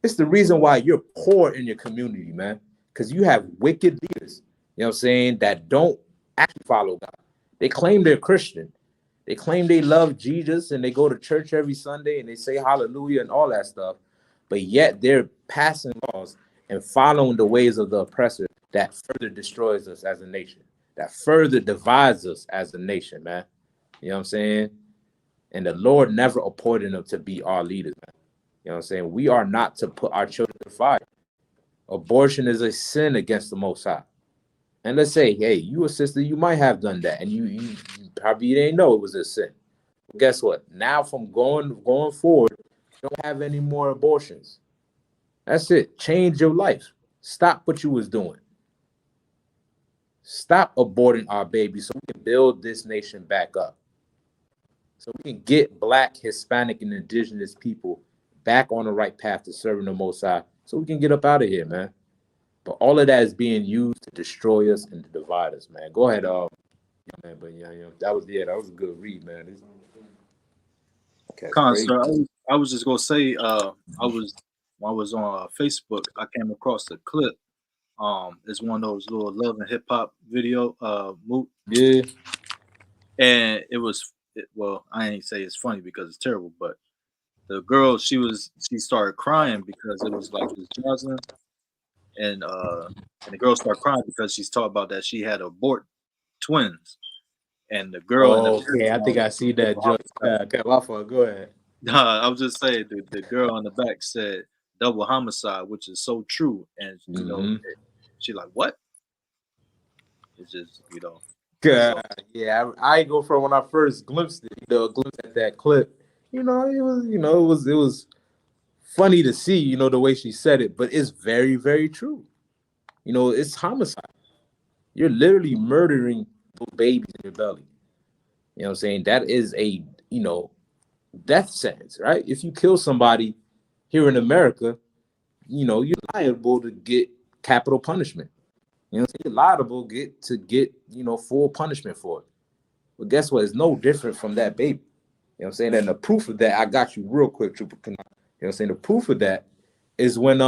Speaker 1: It's the reason why you're poor in your community, man, because you have wicked leaders, you know what I'm saying, that don't actually follow God. They claim they're Christian. They claim they love Jesus and they go to church every Sunday and they say hallelujah and all that stuff, but yet they're passing laws and following the ways of the oppressor that further destroys us as a nation, that further divides us as a nation, man. You know what I'm saying? And the Lord never appointed them to be our leaders, man. You know what I'm saying? We are not to put our children to fire. Abortion is a sin against the Most High. And let's say, hey, you a sister, you might have done that, and you probably didn't know it was a sin. But guess what? Now from going forward, you don't have any more abortions. That's it. Change your life. Stop what you was doing. Stop aborting our babies so we can build this nation back up. So we can get Black, Hispanic, and indigenous people back on the right path to serving the Most High, so we can get up out of here, man. But all of that is being used to destroy us and to divide us, man. Go ahead, man. But that was a good read, man.
Speaker 3: Sir, I was just gonna say, when I was on Facebook, I came across a clip. It's one of those little love and hip hop video,
Speaker 1: yeah.
Speaker 3: And I ain't say it's funny because it's terrible, but the girl, she started crying because it was like this Johnson, and the girl started crying because she's talking about that she had abort twins, and the girl in the
Speaker 1: Okay, I think I see that joke. Okay, my fault. Go ahead.
Speaker 3: I was just saying the girl on the back said double homicide, which is so true. And she like, what? It's just,
Speaker 1: God, yeah, I go from when I first glimpsed it, glimpsed at that clip. It was funny to see, the way she said it, but it's very, very true. It's homicide. You're literally murdering those babies in your belly. You know what I'm saying? That is a, death sentence, right? If you kill somebody here in America, you're liable to get capital punishment. You know what I'm saying? You're liable to get full punishment for it. But guess what? It's no different from that baby. You know what I'm saying? And the proof of that, I got you real quick, Trooper. You know what I'm saying? The proof of that is when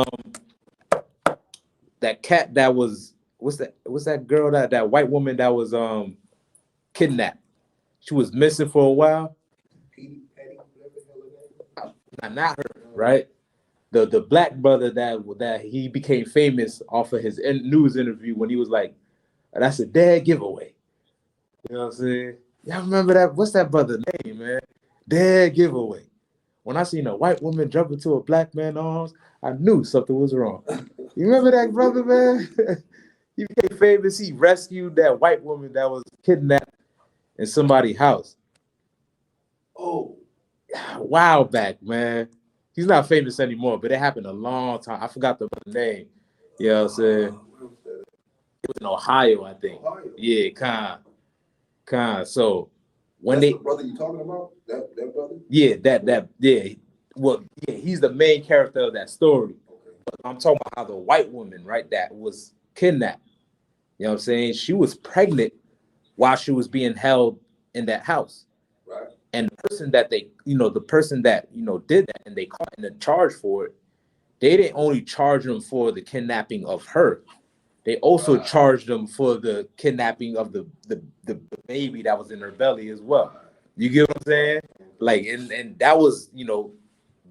Speaker 1: that cat that was what's that girl, that white woman that was kidnapped. She was missing for a while. Not her, right? The black brother that he became famous off of his news interview when he was like, "That's a dead giveaway." You know what I'm saying? Y'all remember that? What's that brother's name, man? Dead giveaway. When I seen a white woman jump into a black man's arms, I knew something was wrong. You remember that brother, man? He became famous. He rescued that white woman that was kidnapped in somebody's house. Oh, a while back, man. He's not famous anymore, but it happened a long time. I forgot the name. You know what I'm saying? It was in Ohio, I think. Ohio. Yeah, So when
Speaker 5: That's the brother you talking about? That brother?
Speaker 1: Yeah, Well, yeah, he's the main character of that story. Okay. But I'm talking about how the white woman, right, that was kidnapped. You know what I'm saying? She was pregnant while she was being held in that house.
Speaker 5: Right.
Speaker 1: And the person that did that and they caught and then charged for it, they didn't only charge them for the kidnapping of her. They also charged them for the kidnapping of the baby that was in her belly as well. You get what I'm saying? Like, and that was,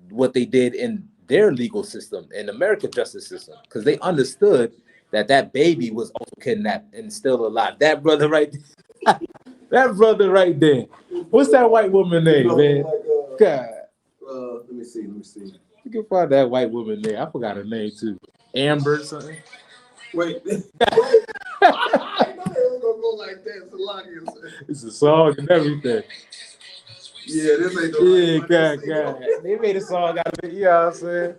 Speaker 1: what they did in their legal system, in American justice system, because they understood that baby was also kidnapped and still alive. That brother right there. That brother right there. What's that white woman name, man? God.
Speaker 5: Let me see.
Speaker 1: You can find that white woman name. I forgot her name too. Amber something.
Speaker 5: Wait. I know they was gonna go like that.
Speaker 1: It's a song and everything.
Speaker 5: Yeah, this ain't the
Speaker 1: God. They made a song out of it, you know what I'm saying?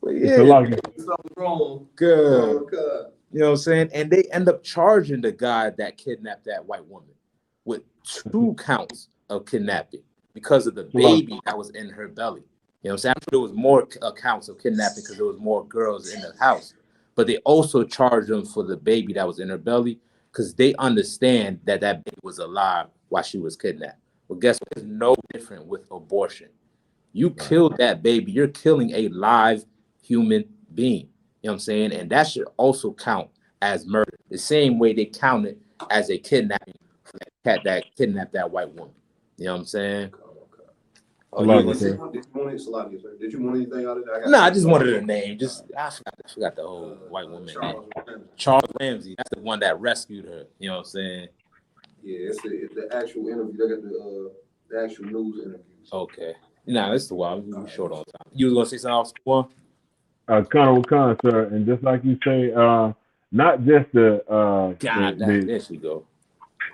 Speaker 1: But yeah,
Speaker 5: something wrong.
Speaker 1: Good. Oh, you know what I'm saying? And they end up charging the guy that kidnapped that white woman with 2 counts of kidnapping because of the baby that was in her belly. You know what I'm saying? I'm sure there was more counts of kidnapping because there was more girls in the house. But they also charged them for the baby that was in her belly because they understand that baby was alive while she was kidnapped. Well, guess what? It's no different with abortion. You killed that baby, you're killing a live human being. You know what I'm saying? And that should also count as murder. The same way they count it as a kidnapping for that cat that kidnapped that white woman. You know what I'm saying?
Speaker 5: Did you want anything out of that?
Speaker 1: No, I just wanted a name. I forgot the whole white woman name. Charles Ramsey. That's the one that rescued her. You know what I'm saying?
Speaker 5: Yeah, it's the actual interview. They got the actual news interview.
Speaker 1: Okay. Nah, that's the one. We short on time. You was gonna say something else, one?
Speaker 4: Con, sir, and just like you say, not just
Speaker 1: there she go.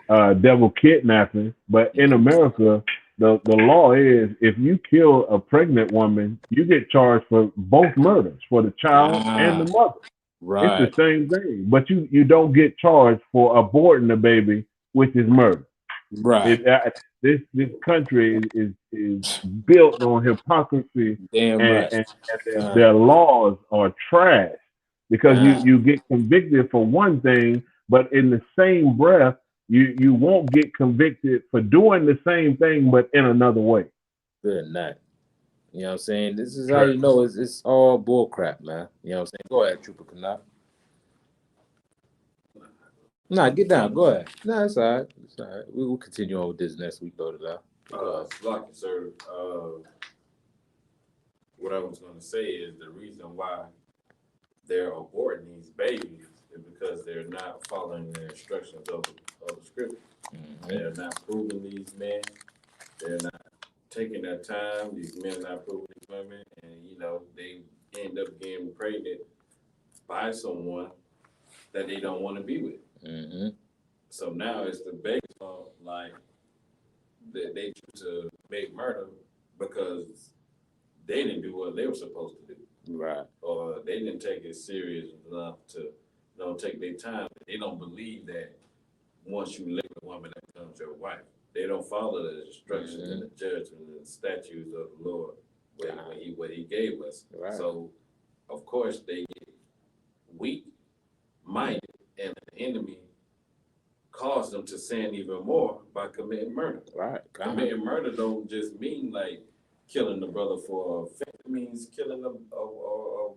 Speaker 4: Devil kidnapping, but in America, the law is if you kill a pregnant woman, you get charged for both murders, for the child and the mother.
Speaker 1: Right.
Speaker 4: It's the same thing, but you don't get charged for aborting the baby, which is murder.
Speaker 1: Right.
Speaker 4: This country is built on hypocrisy.
Speaker 1: Damn right.
Speaker 4: And their laws are trash because you get convicted for one thing, but in the same breath, you won't get convicted for doing the same thing, but in another way.
Speaker 1: Good night. You know what I'm saying? This is how you know it's all bull crap, man. You know what I'm saying? Go ahead, Trooper Canal. Nah, get down. Go ahead. Nah, it's all right. It's all right. We will continue on with this next week, though.
Speaker 6: Lucky, sir. What I was going to say is the reason why they're aborting these babies is because they're not following the instructions of the scripture. They're not proving these men. They're not taking their time. These men are not proving these women, and they end up getting pregnant by someone that they don't want to be with. So now it's the baby fault, like that they choose to make murder because they didn't do what they were supposed to do.
Speaker 1: Right.
Speaker 6: Or they didn't take it serious enough to take their time. They don't believe that once you live with a woman that becomes your wife. They don't follow the instructions and the judgments and the statutes of the Lord what he gave us.
Speaker 1: Right.
Speaker 6: So of course they get weak minded, and the enemy caused them to sin even more by committing murder.
Speaker 1: Right.
Speaker 6: Committing murder don't just mean like killing the brother for a fact. It means killing a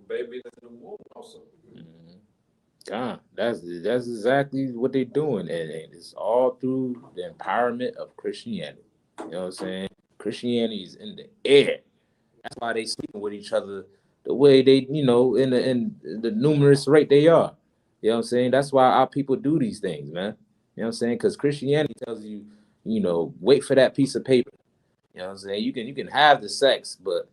Speaker 6: baby that's in the womb also.
Speaker 1: God, that's exactly what they're doing, and it's all through the empowerment of Christianity. You know what I'm saying? Christianity is in the air. That's why they sleeping with each other the way they, in the numerous rate they are. You know what I'm saying? That's why our people do these things, man. You know what I'm saying? Because Christianity tells you, wait for that piece of paper. You know what I'm saying? You can have the sex, but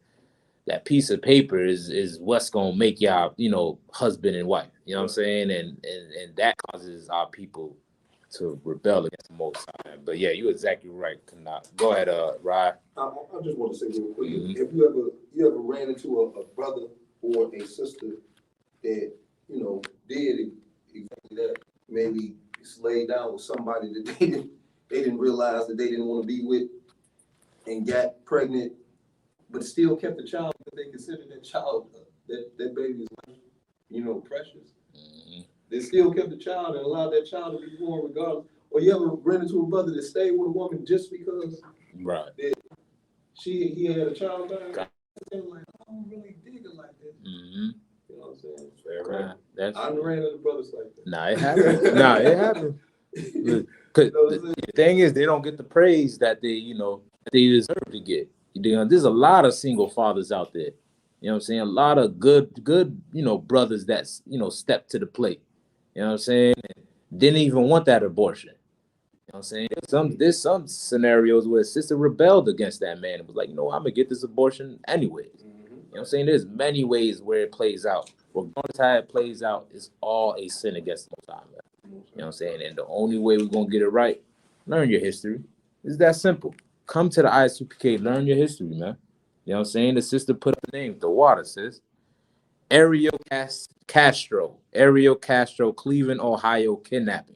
Speaker 1: that piece of paper is what's gonna make y'all, husband and wife. You know what I'm saying? And that causes our people to rebel against the Most High. But yeah, you're exactly right. Go ahead, Rod.
Speaker 5: I just want to say real quick, if you ever ran into a brother or a sister that, did exactly that, maybe laid down with somebody that they didn't realize that they didn't want to be with and got pregnant, but still kept the child because they considered that child, that baby's life, precious. They still kept the child and allowed that child to be born regardless. Or you ever ran into a brother that stayed with a woman just because he had a child back? They were like, I don't really dig it like that. You know what I'm saying? I ran into brothers like that.
Speaker 1: Nah, it happened. It happened. Cause the thing is, they don't get the praise that they deserve to get. There's a lot of single fathers out there. You know what I'm saying? A lot of good, brothers that, step to the plate. You know what I'm saying? Didn't even want that abortion. You know what I'm saying? There's some scenarios where a sister rebelled against that man and was like, I'm gonna get this abortion anyways. You know what I'm saying? There's many ways where it plays out. Regardless how it plays out, it's all a sin against the Most High, man. You know what I'm saying? And the only way we're gonna get it right, learn your history. It's that simple. Come to the Isupk, learn your history, man. You know what I'm saying? The sister put up the name, the water, sis. Ariel Castro, Cleveland, Ohio kidnapping.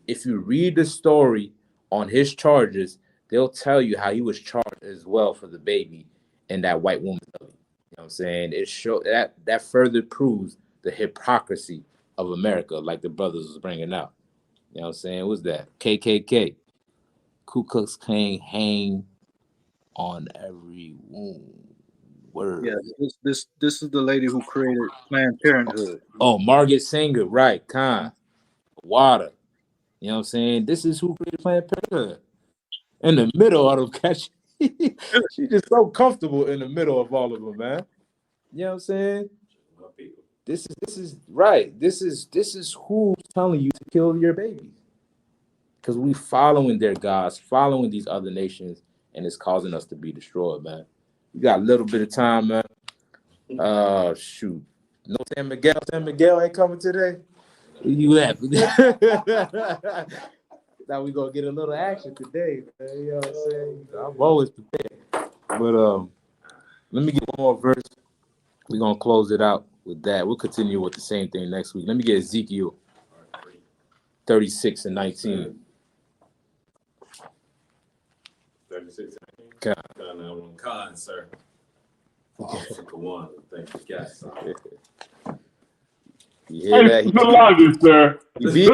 Speaker 1: If you read the story on his charges, they'll tell you how he was charged as well for the baby and that white woman's belly. You know what I'm saying? It shows that further proves the hypocrisy of America, like the brothers was bringing out. You know what I'm saying? What's that? KKK. Ku Klux Klan hang on every word.
Speaker 3: Yeah, this is the lady who created Planned Parenthood.
Speaker 1: Oh, Margaret Sanger, right? Water. You know what I'm saying? This is who created Planned Parenthood. In the middle of them, catch. She's just so comfortable in the middle of all of them, man. You know what I'm saying? This is right. This is who's telling you to kill your babies. Because we following their gods, following these other nations, and it's causing us to be destroyed, man. You got a little bit of time, man. Shoot. No San Miguel. San Miguel ain't coming today. Where you at? Thought we gonna get a little action today, man. You know what I'm saying? I'm always prepared. But let me get one more verse. We're gonna close it out with that. We'll continue with the same thing next week. Let me get Ezekiel 36 and 19.
Speaker 6: 36.
Speaker 1: Con,
Speaker 6: sir. One. Thank you, guys.
Speaker 1: You hear that?
Speaker 4: The longest, sir.
Speaker 1: You beat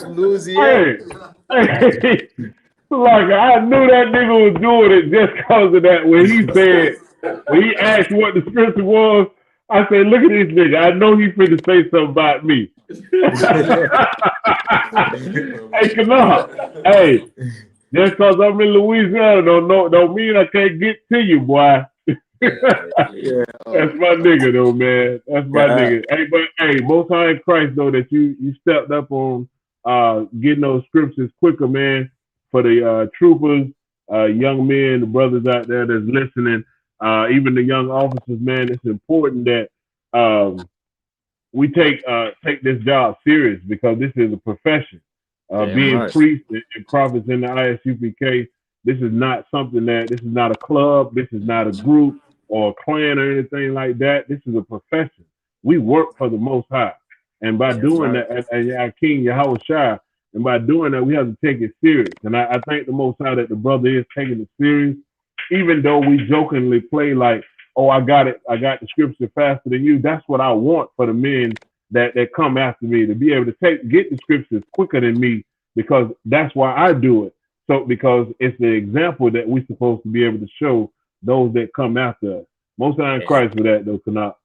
Speaker 1: Louisiana.
Speaker 4: Hey, look, I knew that nigga was doing it just because of that. When he asked what the scripture was, I said, look at this nigga. I know he finna say something about me. Hey, come on. Hey, just because I'm in Louisiana don't mean I can't get to you, boy. That's my nigga though, man. That's my nigga. Hey, but hey, Most High in Christ though that you stepped up on getting those scriptures quicker, man. for the troopers, young men, the brothers out there that's listening, even the young officers, man, it's important that we take this job serious because this is a profession. Being
Speaker 1: right.
Speaker 4: priests and prophets in the ISUPK, this is not something this is not a club, this is not a group or a clan or anything like that. This is a profession. We work for the Most High. And by doing
Speaker 1: right.
Speaker 4: that, and our King Yahweh Shai, and by doing that, we have to take it serious. And I thank the Most High that the brother is taking it serious, even though we jokingly play like, oh, I got the scripture faster than you. That's what I want for the men that come after me, to be able to get the scriptures quicker than me, because that's why I do it. So because it's the example that we're supposed to be able to show those that come after us. Most High in Christ for that, though, Kanak.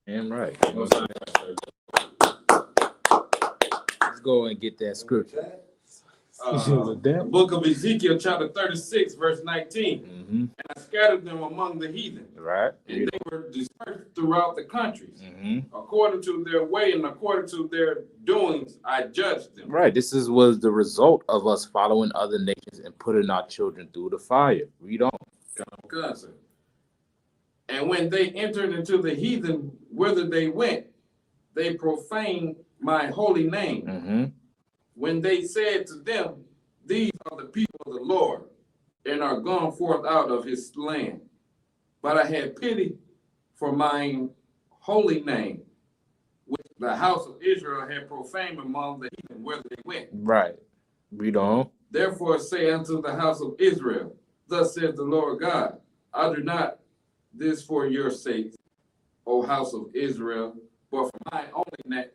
Speaker 1: Damn right. Let's go and get that scripture.
Speaker 2: The book of Ezekiel, chapter 36, verse 19. And I scattered them among the heathen.
Speaker 1: Right.
Speaker 2: And they were dispersed throughout the countries. According to their way and according to their doings, I judged them.
Speaker 1: Right. This was the result of us following other nations and putting our children through the fire. Read on.
Speaker 2: Cousin. And when they entered into the heathen, whither they went, they profaned my holy name. When they said to them, these are the people of the Lord, and are gone forth out of his land. But I had pity for mine holy name, which the house of Israel had profaned among the heathen where they went.
Speaker 1: Right. Read on.
Speaker 2: Therefore say unto the house of Israel, thus saith the Lord God, I do not this for your sake, O house of Israel, but for my only name,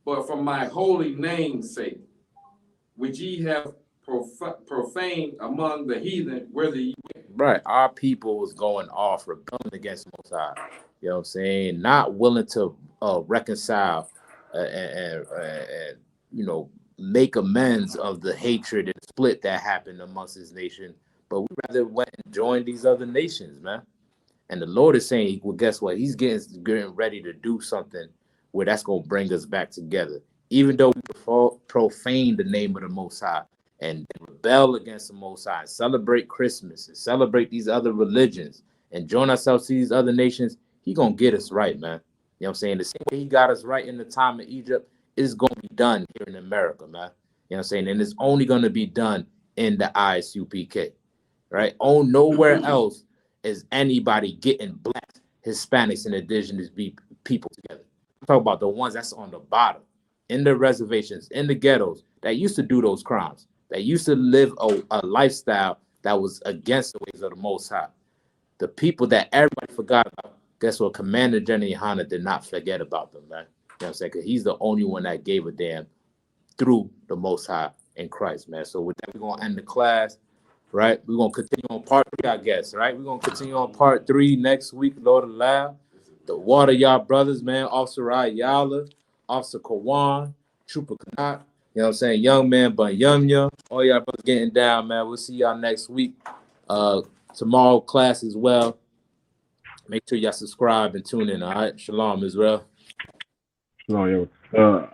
Speaker 2: but for my holy name's sake, which ye have profaned among the heathen, whither ye went.
Speaker 1: Right. Our people was going off, rebelling against the Most High. You know what I'm saying? Not willing to reconcile and make amends of the hatred and split that happened amongst his nation. But we rather went and joined these other nations, man. And the Lord is saying, well, guess what? He's getting ready to do something where that's going to bring us back together. Even though we profane the name of the Most High and rebel against the Most High, and celebrate Christmas and celebrate these other religions and join ourselves to these other nations, he going to get us right, man. You know what I'm saying? The same way he got us right in the time of Egypt is going to be done here in America, man. You know what I'm saying? And it's only going to be done in the ISUPK, right? Oh, nowhere else is anybody getting black, Hispanics, and indigenous people together. I'm talking about the ones that's on the bottom, in the reservations, in the ghettos, that used to do those crimes, that used to live a lifestyle that was against the ways of the Most High. The people that everybody forgot about, guess what? Commander General Yohana did not forget about them, man. You know what I'm saying? Because he's the only one that gave a damn through the Most High in Christ, man. So with that, we're going to end the class, right? We're going to continue on part 3, I guess, right? We're going to continue on part 3 next week, Lord allow. The water, y'all brothers, man. Officer Ayala, Officer Kawan, Trooper Kanat, you know what I'm saying? Young man, but young. All y'all brothers getting down, man. We'll see y'all next week. Tomorrow class as well. Make sure y'all subscribe and tune in, all right? Shalom, Israel.
Speaker 4: Shalom, yo.